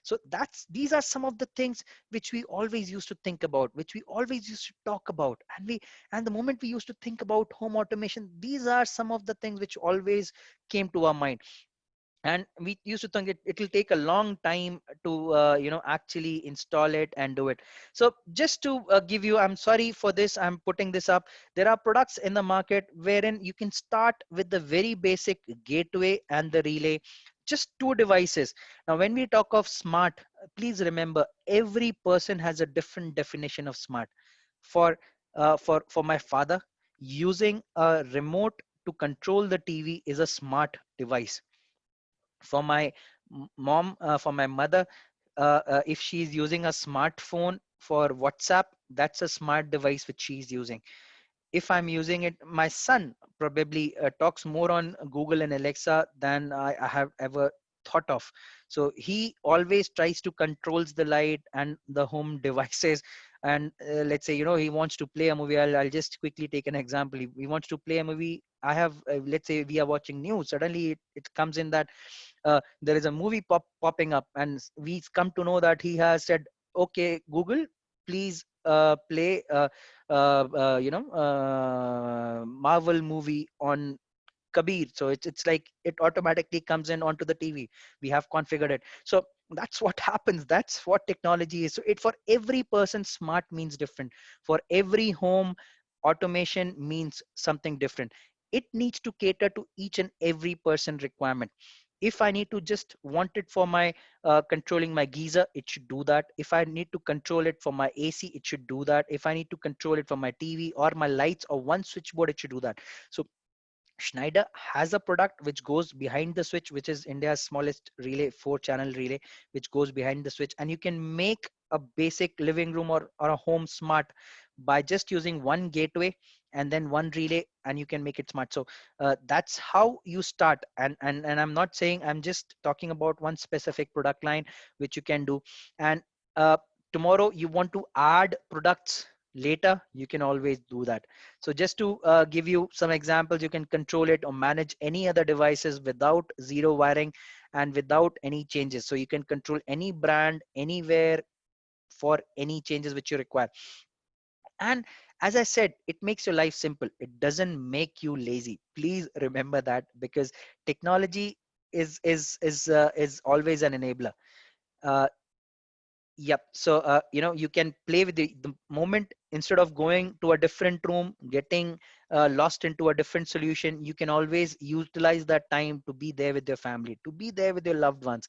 Speaker 4: So these are some of the things which we always used to think about, which we always used to talk about. And the moment we used to think about home automation, these are some of the things which always came to our mind. And we used to think it will take a long time to actually install it and do it. So just to give you, I'm sorry for this, I'm putting this up. There are products in the market wherein you can start with the very basic gateway and the relay, just two devices. Now when we talk of smart, please remember every person has a different definition of smart. For my father, using a remote to control the TV is a smart device. For my mom, for my mother, if she's using a smartphone for WhatsApp, that's a smart device which she's using. If I'm using it, my son probably talks more on Google and Alexa than I have ever thought of. So he always tries to controls the light and the home devices. And let's say, he wants to play a movie. I'll just quickly take an example. He wants to play a movie. I have, let's say we are watching news. Suddenly it comes in that there is a movie popping up, and we come to know that he has said, okay, Google, please play Marvel movie on Kabir. So it's like it automatically comes in onto the TV. We have configured it. So that's what happens. That's what technology is. So it, for every person, smart means different. For every home, automation means something different. It needs to cater to each and every person requirement. If I need to just want it for my controlling my geyser, it should do that. If I need to control it for my AC, it should do that. If I need to control it for my TV or my lights or one switchboard, it should do that. So Schneider has a product which goes behind the switch, which is India's smallest relay, 4-channel relay, which goes behind the switch, and you can make a basic living room or a home smart by just using one gateway and then one relay, and you can make it smart. So that's how you start. And I'm not saying, I'm just talking about one specific product line which you can do. And uh, tomorrow you want to add products later, you can always do that. So just to give you some examples, you can control it or manage any other devices without zero wiring and without any changes. So you can control any brand anywhere for any changes which you require. And as I said, it makes your life simple. It doesn't make you lazy. Please remember that, because technology is always an enabler. Uh, Yep. So, you can play with the moment, instead of going to a different room, getting lost into a different solution, you can always utilize that time to be there with your family, to be there with your loved ones.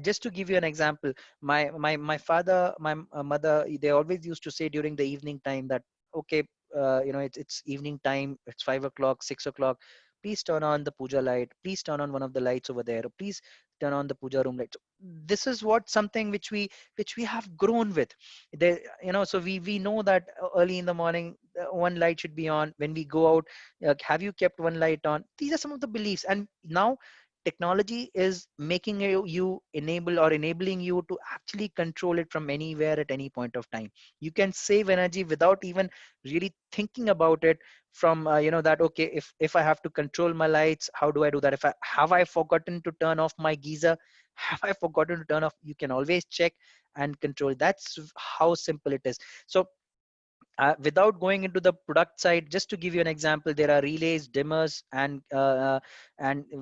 Speaker 4: Just to give you an example, my father, my mother, they always used to say during the evening time that, okay, it's evening time, it's 5 o'clock, 6 o'clock. Please turn on the puja light. Please turn on one of the lights over there. Please turn on the puja room light. So this is what something which we have grown with. So we know that early in the morning, one light should be on. When we go out, have you kept one light on? These are some of the beliefs. And now technology is making you enable or enabling you to actually control it from anywhere at any point of time. You can save energy without even really thinking about it. From that, okay, if I have to control my lights, how do I do that? If I have I forgotten to turn off my geyser, have I forgotten to turn off, you can always check and control. That's how simple it is. So without going into the product side, just to give you an example, there are relays, dimmers, and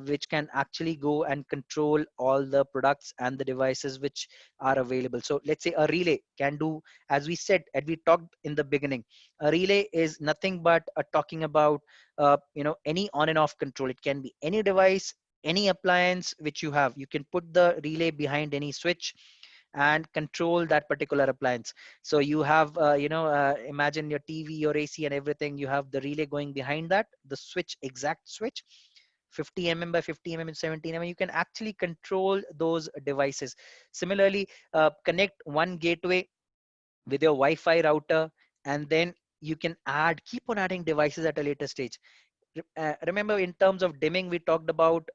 Speaker 4: which can actually go and control all the products and the devices which are available. So let's say a relay can do, as we said and we talked in the beginning, a relay is nothing but talking about any on and off control. It can be any device, any appliance which you have. You can put the relay behind any switch and control that particular appliance. So you have, imagine your TV, your AC and everything, you have the relay going behind that, the switch, exact switch, 50 mm by 50 mm and 17 mm. You can actually control those devices. Similarly, connect one gateway with your Wi-Fi router, and then you can keep on adding devices at a later stage. Remember, in terms of dimming, we talked about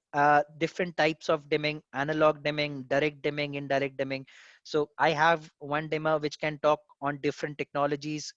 Speaker 4: different types of dimming: analog dimming, direct dimming, indirect dimming. So I have one dimmer which can talk on different technologies.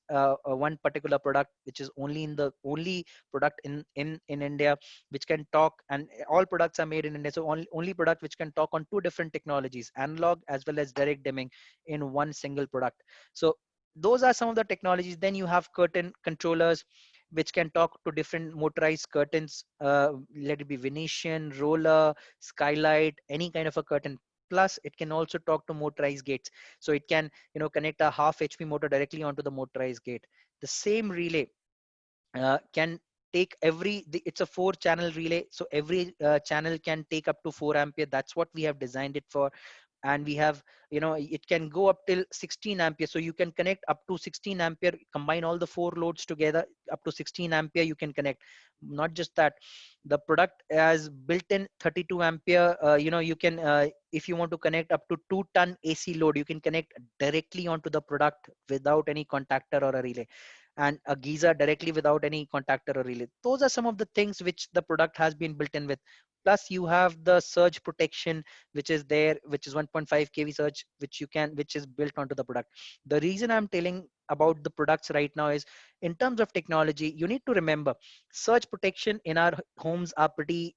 Speaker 4: One particular product which is only product in India which can talk, and all products are made in India. So only product which can talk on two different technologies, analog as well as direct dimming, in one single product. So those are some of the technologies. Then you have curtain controllers which can talk to different motorized curtains, let it be Venetian, roller, skylight, any kind of a curtain. Plus it can also talk to motorized gates. So it can connect a half HP motor directly onto the motorized gate. The same relay can take it's a 4-channel relay, so every channel can take up to 4 ampere. That's what we have designed it for. And we have, it can go up till 16 ampere. So you can connect up to 16 ampere, combine all the 4 loads together, up to 16 ampere you can connect. Not just that, the product has built-in 32 ampere. You can, if you want to connect up to 2-ton AC load, you can connect directly onto the product without any contactor or a relay, and a geyser directly without any contactor or relay. Those are some of the things which the product has been built in with. Plus you have the surge protection which is there, which is 1.5 kV surge, which is built onto the product. The reason I'm telling about the products right now is, in terms of technology, you need to remember surge protection in our homes are pretty,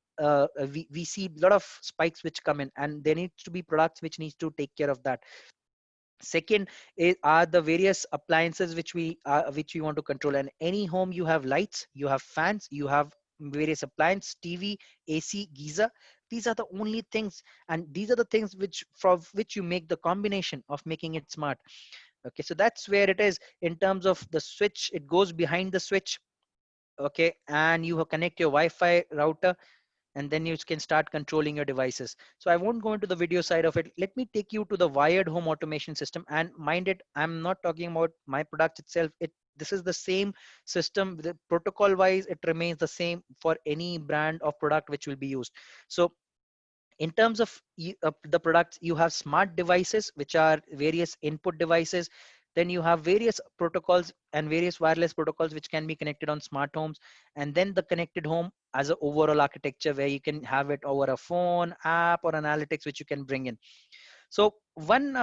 Speaker 4: we see a lot of spikes which come in, and there needs to be products which needs to take care of that. Second are the various appliances which we want to control. And any home, you have lights, you have fans, you have various appliance, TV, AC, geyser. These are the only things, and these are the things which from which you make the combination of making it smart. Okay, so that's where it is. In terms of the switch, it goes behind the switch. Okay, and you connect your Wi-Fi router, and then you can start controlling your devices. So I won't go into the video side of it. Let me take you to the wired home automation system. And mind it, I'm not talking about my product itself. This is the same system. The protocol wise, it remains the same for any brand of product which will be used. So in terms of the products, you have smart devices, which are various input devices. Then you have various protocols and various wireless protocols which can be connected on smart homes. And then the connected home as an overall architecture where you can have it over a phone, app, or analytics which you can bring in. So one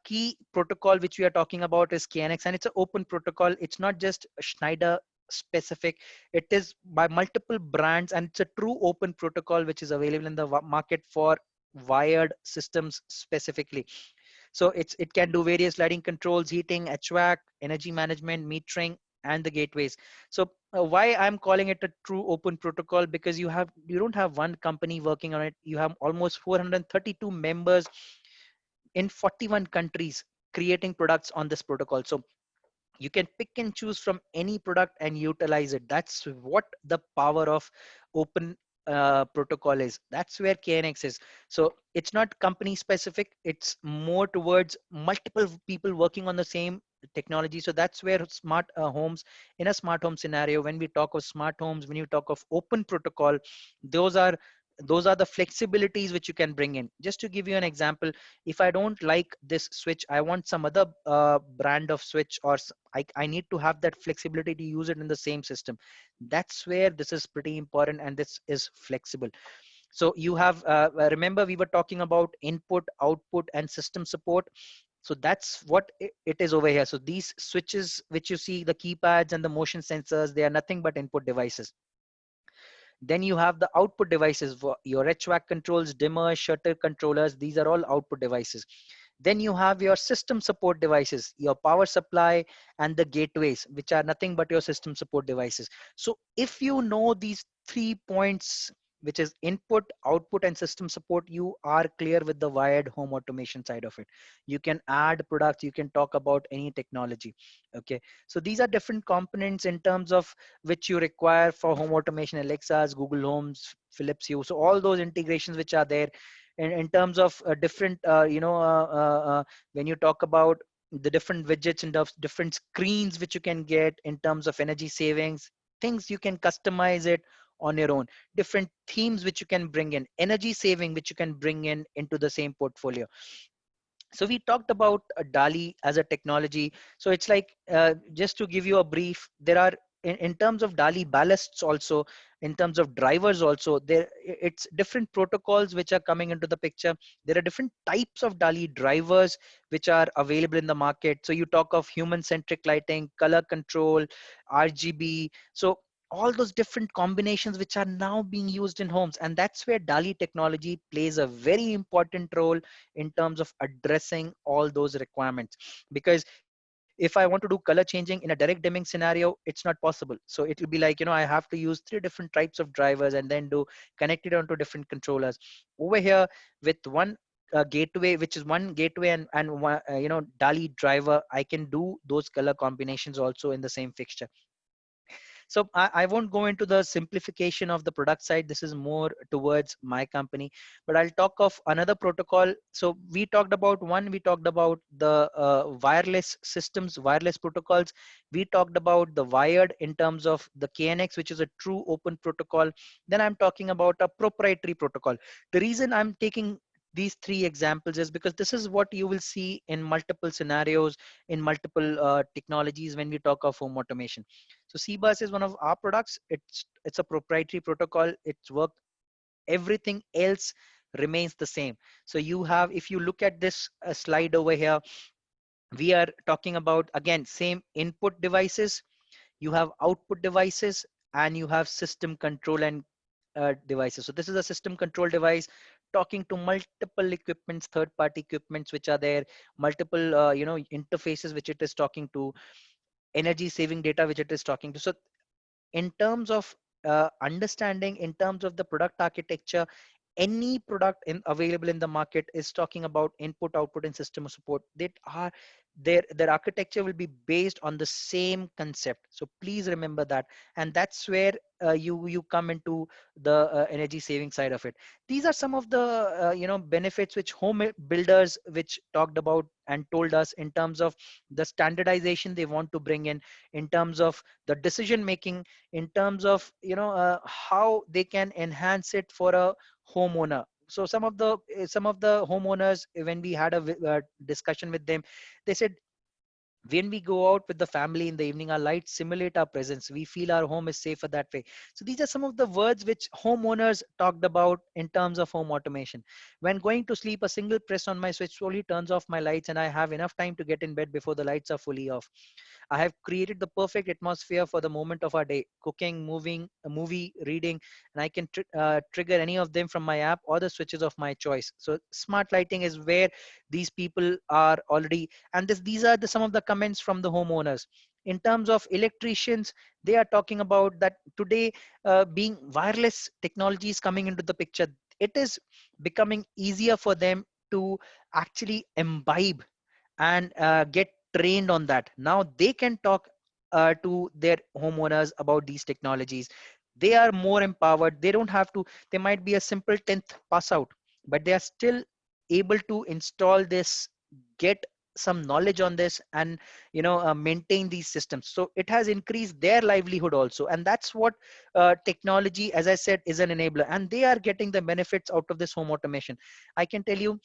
Speaker 4: key protocol which we are talking about is KNX, and it's an open protocol. It's not just Schneider specific. It is by multiple brands, and it's a true open protocol which is available in the market for wired systems specifically. So it can do various lighting controls, heating, HVAC, energy management, metering, and the gateways. So why I'm calling it a true open protocol, because you don't have one company working on it. You have almost 432 members in 41 countries creating products on this protocol. So you can pick and choose from any product and utilize it. That's what the power of open protocol is. That's where KNX is. So it's not company specific, it's more towards multiple people working on the same technology. So that's where smart homes, in a smart home scenario, when we talk of smart homes, when you talk of open protocol, those are the flexibilities which you can bring in. Just to give you an example, if I don't like this switch, I want some other brand of switch, or I need to have that flexibility to use it in the same system. That's where this is pretty important, and this is flexible. So you have, remember we were talking about input, output, and system support. So that's what it is over here. So these switches which you see, the keypads and the motion sensors, they are nothing but input devices. Then you have the output devices for your HVAC controls, dimmer, shutter controllers. These are all output devices. Then you have your system support devices, your power supply, and the gateways, which are nothing but your system support devices. So if you know these 3 points, which is input, output, and system support, you are clear with the wired home automation side of it. You can add products, you can talk about any technology. Okay. So these are different components in terms of which you require for home automation, Alexa's, Google Homes, Philips Hue. So all those integrations which are there in terms of different, when you talk about the different widgets and different screens which you can get in terms of energy savings, things you can customize it on your own, different themes which you can bring in, energy saving which you can bring in into the same portfolio. So we talked about DALI as a technology. So it's like, just to give you a brief, there are in terms of DALI ballasts also, in terms of drivers also, it's different protocols which are coming into the picture. There are different types of DALI drivers which are available in the market. So you talk of human centric lighting, color control, RGB. So all those different combinations which are now being used in homes, and that's where DALI technology plays a very important role in terms of addressing all those requirements. Because if I want to do color changing in a direct dimming scenario, it's not possible. So it will be like, I have to use 3 different types of drivers and then do connect it onto different controllers. Over here with one gateway, which is one gateway and one, DALI driver, I can do those color combinations also in the same fixture. So I won't go into the simplification of the product side. This is more towards my company, but I'll talk of another protocol. So we talked about we talked about the wireless systems, wireless protocols. We talked about the wired in terms of the KNX, which is a true open protocol. Then I'm talking about a proprietary protocol. The reason I'm taking these 3 examples is because this is what you will see in multiple scenarios, in multiple technologies when we talk of home automation. So CBus is one of our products. It's a proprietary protocol. It's work. Everything else remains the same. So you have, if you look at this slide over here, we are talking about, again, same input devices. You have output devices, and you have system control and devices. So this is a system control device talking to multiple equipments, third-party equipments which are there, multiple interfaces which it is talking to, energy saving data which it is talking to. So in terms of understanding in terms of the product architecture. Any product available in the market is talking about input, output, and system of support. That are their architecture will be based on the same concept. So please remember that, and that's where you come into the energy saving side of it. These are some of the benefits which home builders which talked about and told us in terms of the standardization they want to bring in terms of the decision making, in terms of how they can enhance it for a homeowner. So some of the homeowners, when we had a discussion with them, they said, when we go out with the family in the evening, our lights simulate our presence. We feel our home is safer that way. So these are some of the words which homeowners talked about in terms of home automation. When going to sleep, a single press on my switch slowly turns off my lights, and I have enough time to get in bed before the lights are fully off. I have created the perfect atmosphere for the moment of our day: cooking, moving, a movie, reading, and I can trigger any of them from my app or the switches of my choice. So smart lighting is where these people are already, and these are some of the comments from the homeowners. In terms of electricians, they are talking about that today, being wireless technology is coming into the picture. It is becoming easier for them to actually imbibe and get trained on that. Now they can talk to their homeowners about these technologies. They are more empowered. They don't have to, they might be a simple 10th pass out, but they are still able to install this, get some knowledge on this, and maintain these systems. So it has increased their livelihood also, and that's what technology, as I said, is an enabler, and they are getting the benefits out of this home automation. I can tell you,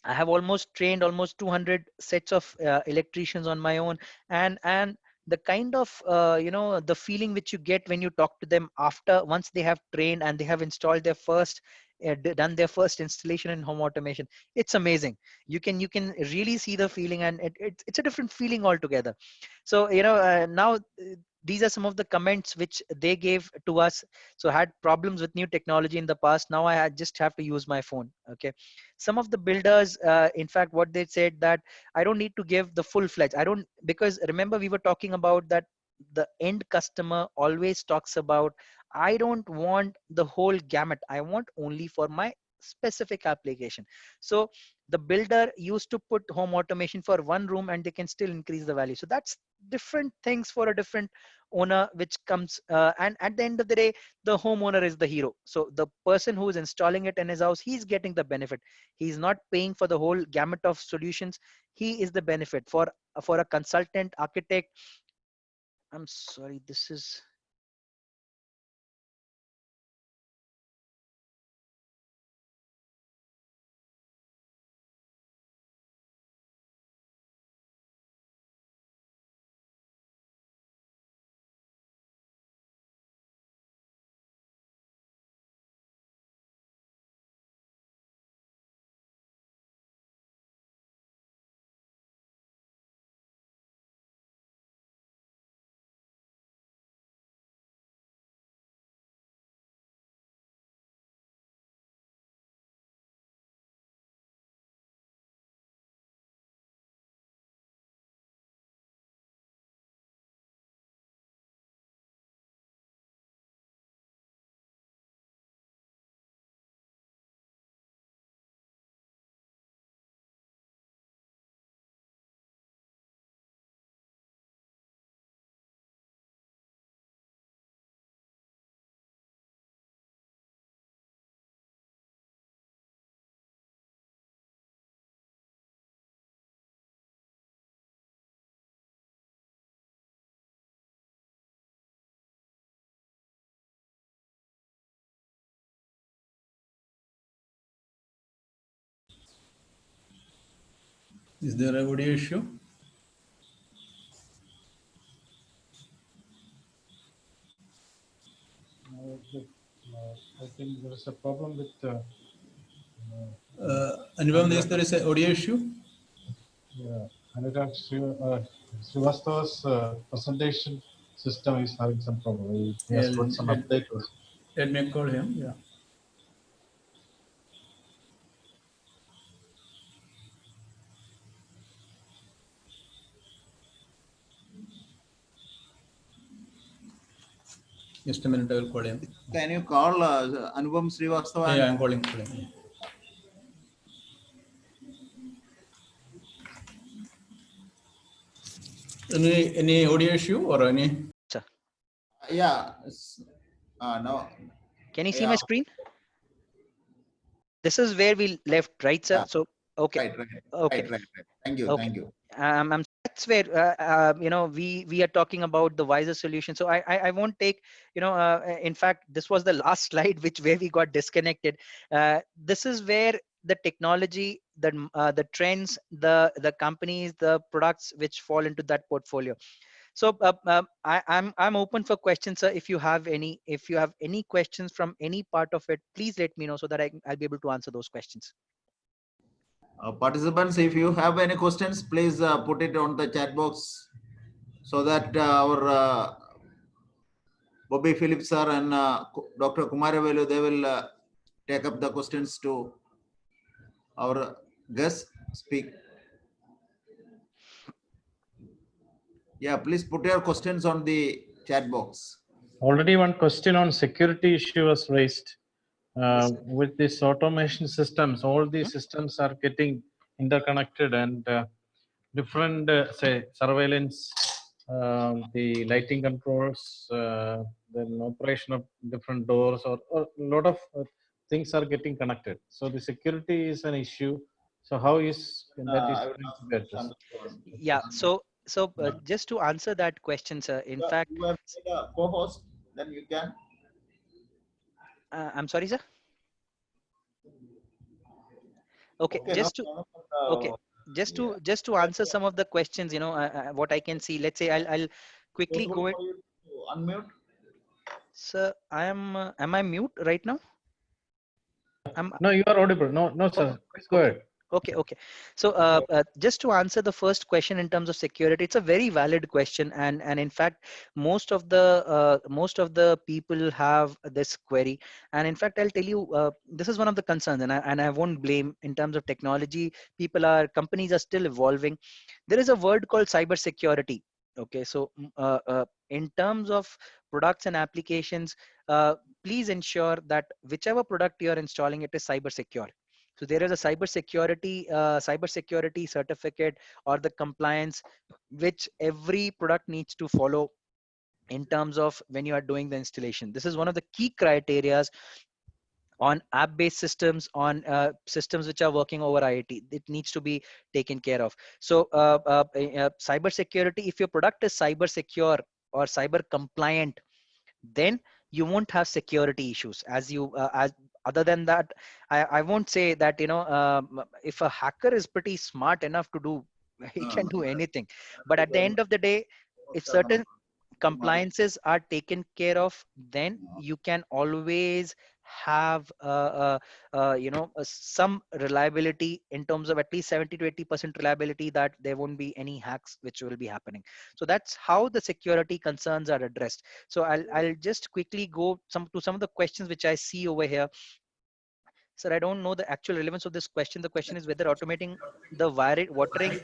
Speaker 4: I have almost trained almost 200 sets of electricians on my own, and the kind of the feeling which you get when you talk to them after, once they have trained and they have installed their first done their first installation in home automation, it's amazing. You can really see the feeling, and it's a different feeling altogether. So now these are some of the comments which they gave to us. So I had problems with new technology in the past, now just have to use my phone. Okay. Some of the builders, in fact, what they said, that I don't need to give the full fledged, I don't, because remember we were talking about that the end customer always talks about, I don't want the whole gamut, I want only for my specific application. So the builder used to put home automation for one room and they can still increase the value. So that's different things for a different owner which comes, and at the end of the day, the homeowner is the hero. So the person who is installing it in his house, he's getting the benefit. He's not paying for the whole gamut of solutions. He is the benefit for a consultant architect. I'm sorry, this is,
Speaker 2: Is there a audio issue?
Speaker 1: I think there is a problem with
Speaker 2: Anupam, there is an audio issue?
Speaker 1: Anurag Srivastava's presentation system is having some problem. He has put some update.
Speaker 2: Let me call him. Yeah. Just a minute, I will call him.
Speaker 5: Can you call Anupam Srivastava?
Speaker 2: Yeah, I'm calling. Any audio issue or any?
Speaker 4: Sir,
Speaker 5: Yeah. No.
Speaker 4: can you see
Speaker 5: Yeah.
Speaker 4: my screen? This is where we left, right, sir?
Speaker 5: Yeah.
Speaker 4: So, okay.
Speaker 5: Right.
Speaker 4: Okay.
Speaker 5: Right. Thank you.
Speaker 4: Okay.
Speaker 5: Thank you.
Speaker 4: That's where you know, we are talking about the wiser solution. So I won't take, you know, in fact, this was the last slide where we got disconnected. This is where the technology, the trends, the companies, the products which fall into that portfolio. So I'm open for questions, sir. If you have any questions from any part of it, please let me know so that I'll be able to answer those questions.
Speaker 5: Participants, if you have any questions, please put it on the chat box so that our Bobby Phillips sir and Dr. Kumaravelu, they will take up the questions to our guest speak. Yeah, please put your questions on the chat box.
Speaker 1: Already one question on security issue was raised. With this automation systems, all these systems are getting interconnected, and different, say, surveillance, the lighting controls, then operation of different doors, or a lot of things are getting connected. So the security is an issue. So how is that is
Speaker 5: I will
Speaker 1: going
Speaker 5: ask
Speaker 1: to be addressed?
Speaker 4: Yeah. So just to answer that question, sir, in fact,
Speaker 5: you have made a co-host, then you can.
Speaker 4: I'm sorry, sir. Okay, okay, just to answer some of the questions, you know, what I can see. Let's say I'll quickly go it.
Speaker 5: Unmute.
Speaker 4: Sir, am I mute right now?
Speaker 1: No, you are audible. No, sir. Please go ahead.
Speaker 4: Okay. So just to answer the first question in terms of security, it's a very valid question, and in fact, most of the people have this query, and in fact, I'll tell you, this is one of the concerns, and I won't blame in terms of technology. Companies are still evolving. There is a word called cyber security. Okay, so in terms of products and applications, please ensure that whichever product you are installing, it is cyber secure. So there is a cyber security certificate or the compliance which every product needs to follow in terms of when you are doing the installation. This is one of the key criterias on app-based systems, on systems which are working over IoT. It needs to be taken care of. So cyber security, if your product is cyber secure or cyber compliant, then you won't have security issues. As other than that, I won't say that, you know, if a hacker is pretty smart enough to do, he can do anything. But at the end of the day, if certain compliances are taken care of, then you can always have you know, some reliability in terms of at least 70 to 80% reliability, that there won't be any hacks which will be happening. So that's how the security concerns are addressed. So I'll just quickly go to some of the questions which I see over here. Sir, I don't know the actual relevance of this question. The question is whether automating the watering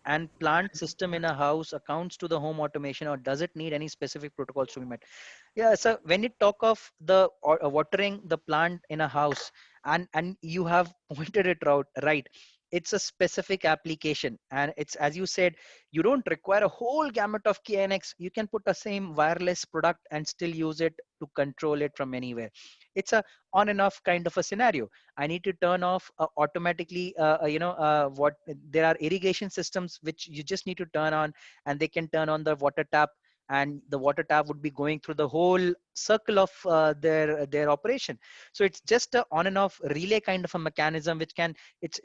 Speaker 4: and plant system in a house accounts to the home automation, or does it need any specific protocols to be met? Yeah, so when you talk of the watering the plant in a house, and you have pointed it out right, it's a specific application, and it's, as you said, you don't require a whole gamut of KNX. You can put a same wireless product and still use it to control it from anywhere. It's a on and off kind of a scenario. I need to turn off automatically, you know, what there are irrigation systems which you just need to turn on, and they can turn on the water tap, and the water tap would be going through the whole circle of their operation. So it's just a on and off relay kind of a mechanism, which can, it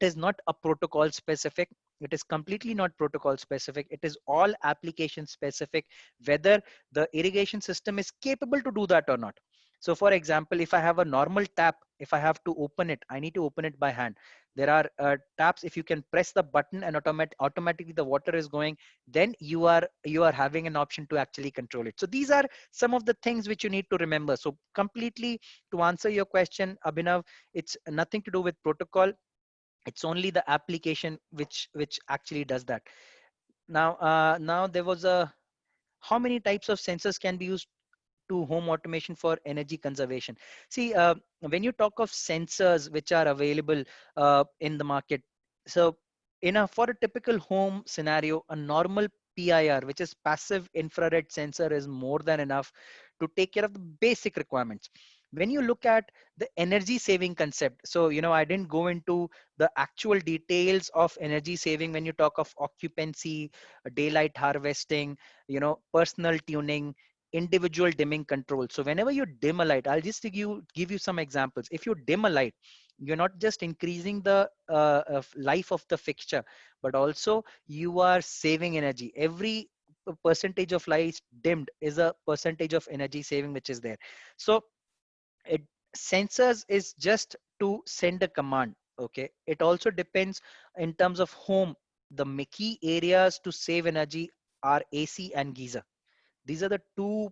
Speaker 4: is not a protocol specific. It is completely not protocol specific. It is all application specific, whether the irrigation system is capable to do that or not. So for example, if I have a normal tap, if I have to open it, I need to open it by hand. There are taps, if you can press the button and automatically the water is going, then you are having an option to actually control it. So these are some of the things which you need to remember. So completely, to answer your question, Abhinav, it's nothing to do with protocol. It's only the application which actually does that. Now there was a, how many types of sensors can be used to home automation for energy conservation. See, when you talk of sensors which are available in the market, so for a typical home scenario, a normal PIR, which is passive infrared sensor, is more than enough to take care of the basic requirements. When you look at the energy saving concept, so I didn't go into the actual details of energy saving. When you talk of occupancy, daylight harvesting, personal tuning, individual dimming control. So whenever you dim a light, I'll just give you some examples. If you dim a light, you're not just increasing the life of the fixture, but also you are saving energy. Every percentage of light dimmed is a percentage of energy saving which is there. So it sensors is just to send a command. Okay, it also depends in terms of home. The key areas to save energy are AC and geyser. These are the two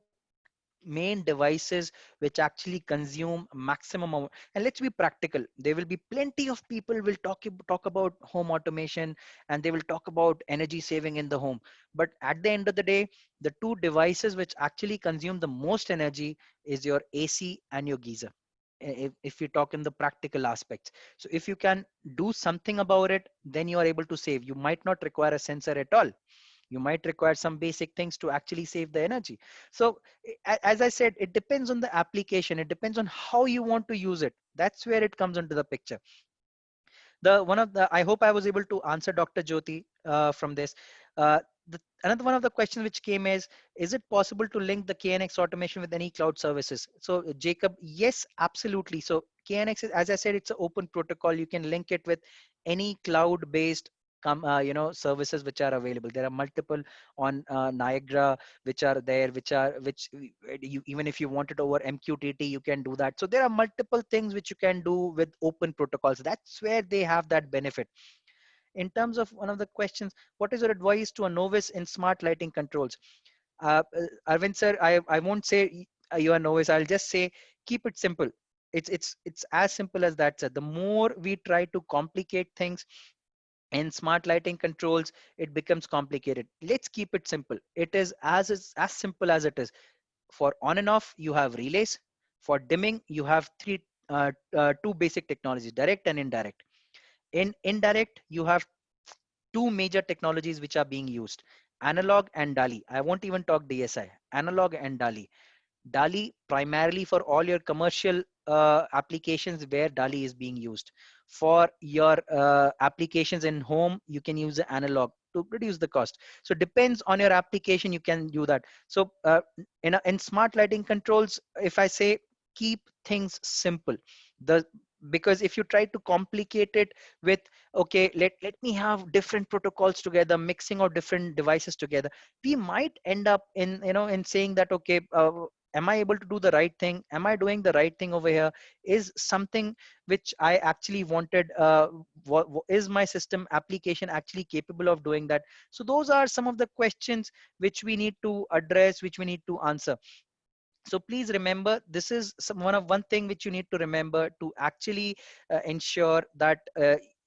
Speaker 4: main devices which actually consume maximum amount. And let's be practical, there will be plenty of people will talk about home automation, and they will talk about energy saving in the home, but at the end of the day, the two devices which actually consume the most energy is your AC and your geyser, if you talk in the practical aspects. So if you can do something about it, then you are able to save. You might not require a sensor at all. You might require some basic things to actually save the energy. So as I said, it depends on the application. It depends on how you want to use it. That's where it comes into the picture. I hope I was able to answer Dr. Jyoti from this. Another one of the questions which came is it possible to link the KNX automation with any cloud services? So Jacob, yes, absolutely. So KNX, as I said, it's an open protocol. You can link it with any cloud-based services which are available. There are multiple on Niagara which are there, which you, even if you want it over MQTT, you can do that. So there are multiple things which you can do with open protocols. That's where they have that benefit. In terms of one of the questions, what is your advice to a novice in smart lighting controls? Arvind sir, I won't say you are novice. I'll just say keep it simple. It's as simple as that, sir. The more we try to complicate things in smart lighting controls, it becomes complicated. Let's keep it simple. It is as simple as it is. For on and off, you have relays. For dimming, you have two basic technologies: direct and indirect. In indirect, you have two major technologies which are being used: analog and DALI. I won't even talk DSI. Analog and DALI. DALI primarily for all your commercial applications where DALI is being used. For your applications in home, you can use the analog to reduce the cost. So depends on your application, you can do that. So in smart lighting controls, if I say keep things simple, because if you try to complicate it with, okay, let me have different protocols together, mixing of different devices together, we might end up in saying that, okay, am I able to do the right thing? Am I doing the right thing over here? Is something which I actually wanted, is my system application actually capable of doing that? So those are some of the questions which we need to address, which we need to answer. So please remember, this is one thing which you need to remember to actually ensure that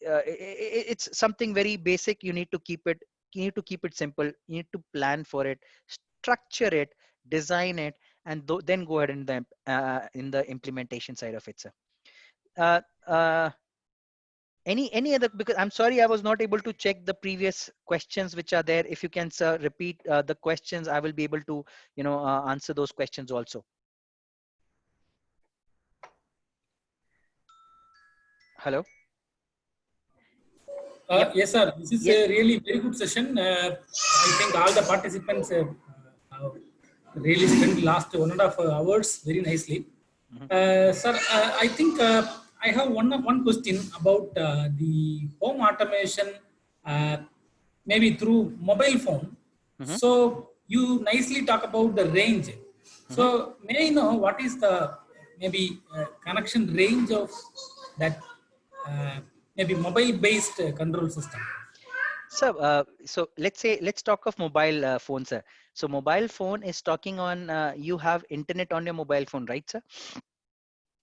Speaker 4: it's something very basic. You need to keep it simple. You need to plan for it, structure it, design it, and then go ahead in the implementation side of it, sir. Uh, uh, any other, because I'm sorry I was not able to check the previous questions which are there. If you can, sir, repeat the questions, I will be able to answer those questions also. Hello. Yep.
Speaker 6: Yes, sir. This is
Speaker 4: Yes.
Speaker 6: a really very good session. I think all the participants really spent last 1.5 hours very nicely. Sir, I think I have one question about the home automation, maybe through mobile phone. So you nicely talk about the range. So may I know what is the maybe connection range of that maybe mobile-based control system?
Speaker 4: So let's talk of mobile phone, sir. So mobile phone is talking on, you have internet on your mobile phone, right, sir?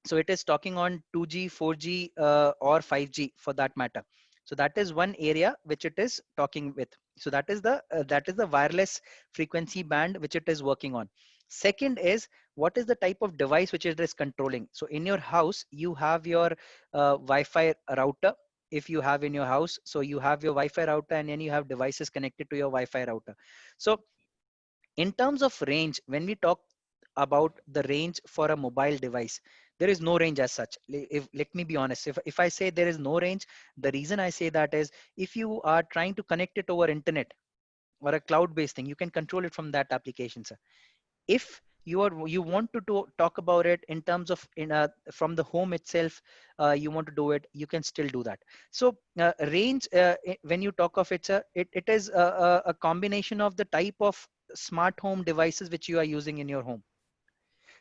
Speaker 4: So it is talking on 2G, 4G, or 5G for that matter. So that is one area which it is talking with. So that is the wireless frequency band which it is working on. Second is what is the type of device which it is controlling. So in your house, you have your Wi-Fi router. If you have in your house, so you have your Wi-Fi router, and then you have devices connected to your Wi-Fi router. So in terms of range, when we talk about the range for a mobile device, there is no range as such. Let me be honest, if I say there is no range, the reason I say that is, if you are trying to connect it over internet or a cloud-based thing, you can control it from that application, sir. If you want to talk about it in terms of from the home itself, you want to do it, you can still do that. So range, when you talk of it, sir, it is a combination of the type of smart home devices which you are using in your home.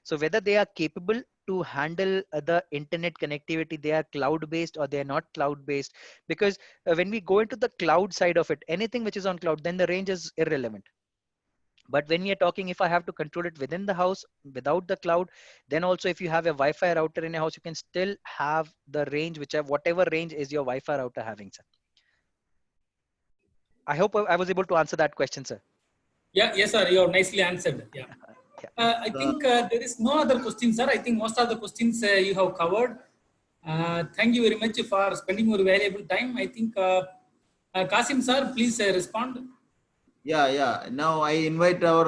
Speaker 4: So whether they are capable to handle the internet connectivity, they are cloud based or they are not cloud based. Because when we go into the cloud side of it, anything which is on cloud, then the range is irrelevant. But when we are talking, if I have to control it within the house without the cloud, then also if you have a Wi-Fi router in your house, you can still have the range, whatever range is your Wi-Fi router having, sir. I hope I was able to answer that question, sir.
Speaker 6: Yeah, yes, sir. You have nicely answered. Yeah. I think there is no other question, sir. I think most of the questions you have covered. Thank you very much for spending your valuable time. I think Kasim, sir, please respond.
Speaker 5: Yeah. Now I invite our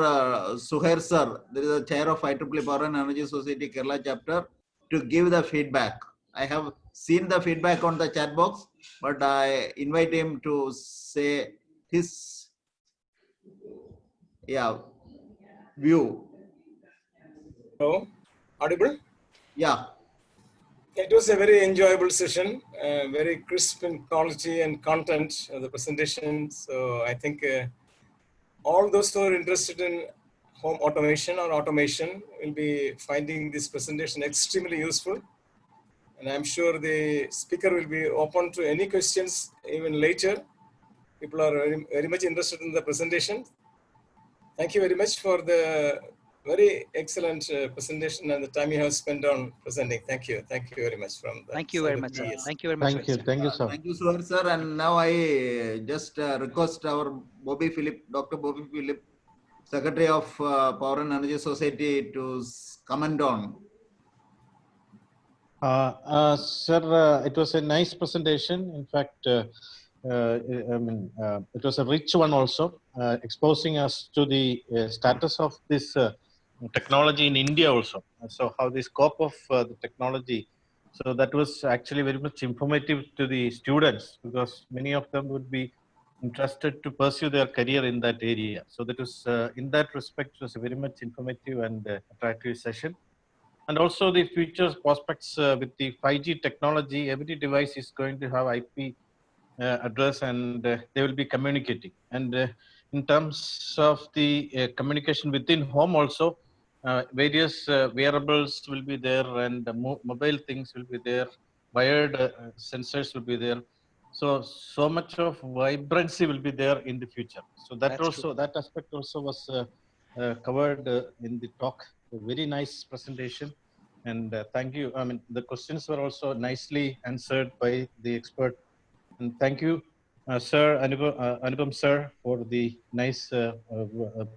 Speaker 5: Suhair sir. There is a chair of IEEE Power and Energy Society Kerala chapter to give the feedback. I have seen the feedback on the chat box, but I invite him to say his view.
Speaker 3: Hello, audible?
Speaker 5: Yeah.
Speaker 3: It was a very enjoyable session, very crisp in quality and content of the presentation. So I think all those who are interested in home automation or automation will be finding this presentation extremely useful. And I'm sure the speaker will be open to any questions even later. People are very, very much interested in the presentation. Thank you very much for the very excellent presentation and the time you have spent on presenting. Thank you. Thank you very much from the
Speaker 4: Thank you
Speaker 3: side
Speaker 4: very
Speaker 3: of
Speaker 4: much, sir.
Speaker 3: TS.
Speaker 4: Thank you very much.
Speaker 1: Thank you. Thank you, sir.
Speaker 5: Thank you, Suhair sir. And now I just request our Bobby Philip, Dr. Bobby Philip, Secretary of Power and Energy Society, to comment on.
Speaker 1: Sir, it was a nice presentation. In fact, it was a rich one also, exposing us to the status of this technology in India also. So how the scope of the technology. So that was actually very much informative to the students, because many of them would be interested to pursue their career in that area. So that was, in that respect, was a very much informative and attractive session. And also the future prospects with the 5G technology. Every device is going to have IP address, and they will be communicating. And in terms of the communication within home also, various wearables will be there, and mobile things will be there, wired sensors will be there. So much of vibrancy will be there in the future. So that
Speaker 4: That's
Speaker 1: also,
Speaker 4: true.
Speaker 1: that aspect also was covered in the talk. A very nice presentation, and thank you. I mean, the questions were also nicely answered by the expert. And thank you, Sir Anupam sir, for the nice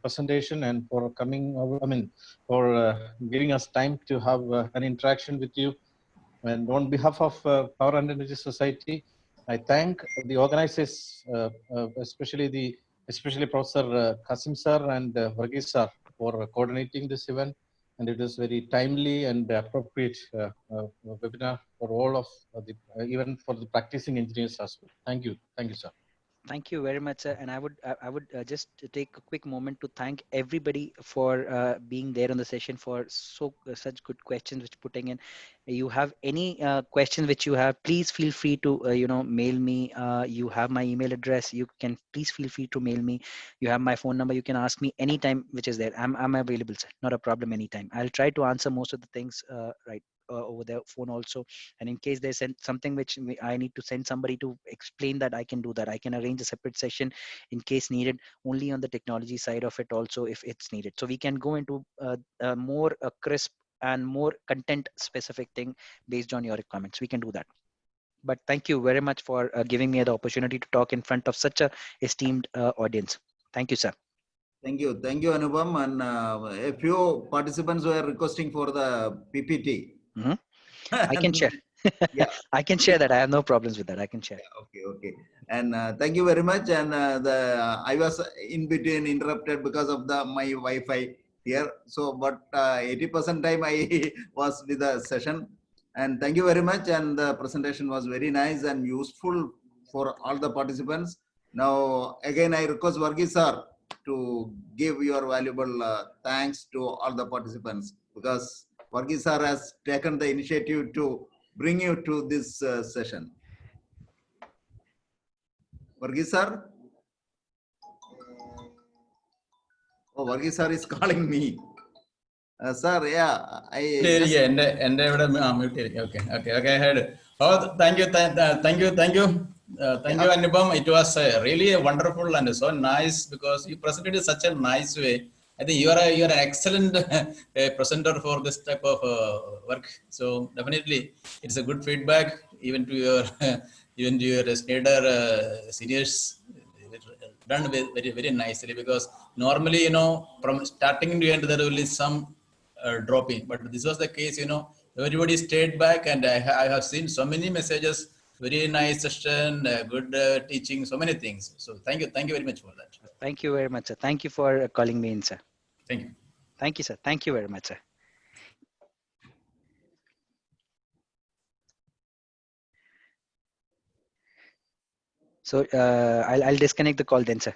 Speaker 1: presentation and for coming over. I mean, for giving us time to have an interaction with you. And on behalf of Power and Energy Society, I thank the organizers, especially Professor Kasim sir and Varghese sir, for coordinating this event. And it is very timely and appropriate webinar for all of even for the practicing engineers as well. Thank you, sir.
Speaker 4: Thank you very much, sir. And I would just take a quick moment to thank everybody for being there on the session, for such good questions which putting in. You have any questions which you have, please feel free to mail me. You have my email address. You can please feel free to mail me. You have my phone number. You can ask me anytime which is there. I'm available, sir. Not a problem anytime. I'll try to answer most of the things right over the phone also. And in case there's something which I need to send somebody to explain, that I can do that. I can arrange a separate session in case needed, only on the technology side of it also, if it's needed. So we can go into a more crisp and more content specific thing based on your requirements. We can do that. But thank you very much for giving me the opportunity to talk in front of such a esteemed audience. Thank you, sir.
Speaker 5: Thank you, Anupam. And a few participants were requesting for the PPT.
Speaker 4: I can share.
Speaker 5: Yeah.
Speaker 4: I can share that. I have no problems with that. I can share.
Speaker 5: Okay. And thank you very much. And I was in between interrupted because of my Wi-Fi here. So, but 80% time I was with the session. And thank you very much. And the presentation was very nice and useful for all the participants. Now, again, I request Varghese sir to give your valuable thanks to all the participants, because Varghese sir has taken the initiative to bring you to this session. Varghese sir? Oh, Varghese sir is calling me. Sir, yeah, I just...
Speaker 2: Okay, I heard. Oh, thank you, Anupam. It was really wonderful and so nice, because you presented it such a nice way. I think you are an excellent presenter for this type of work. So definitely, it's a good feedback even to your seniors. Done very nicely, because normally, from starting to end there will be some dropping, but this was the case. Everybody stayed back, and I have seen so many messages. Very nice session, good teaching, so many things. So thank you very much for that.
Speaker 4: Thank you very much, sir. Thank you for calling me in, sir.
Speaker 2: Thank you.
Speaker 4: Thank you, sir. Thank you very much, sir. So I'll disconnect the call then, sir.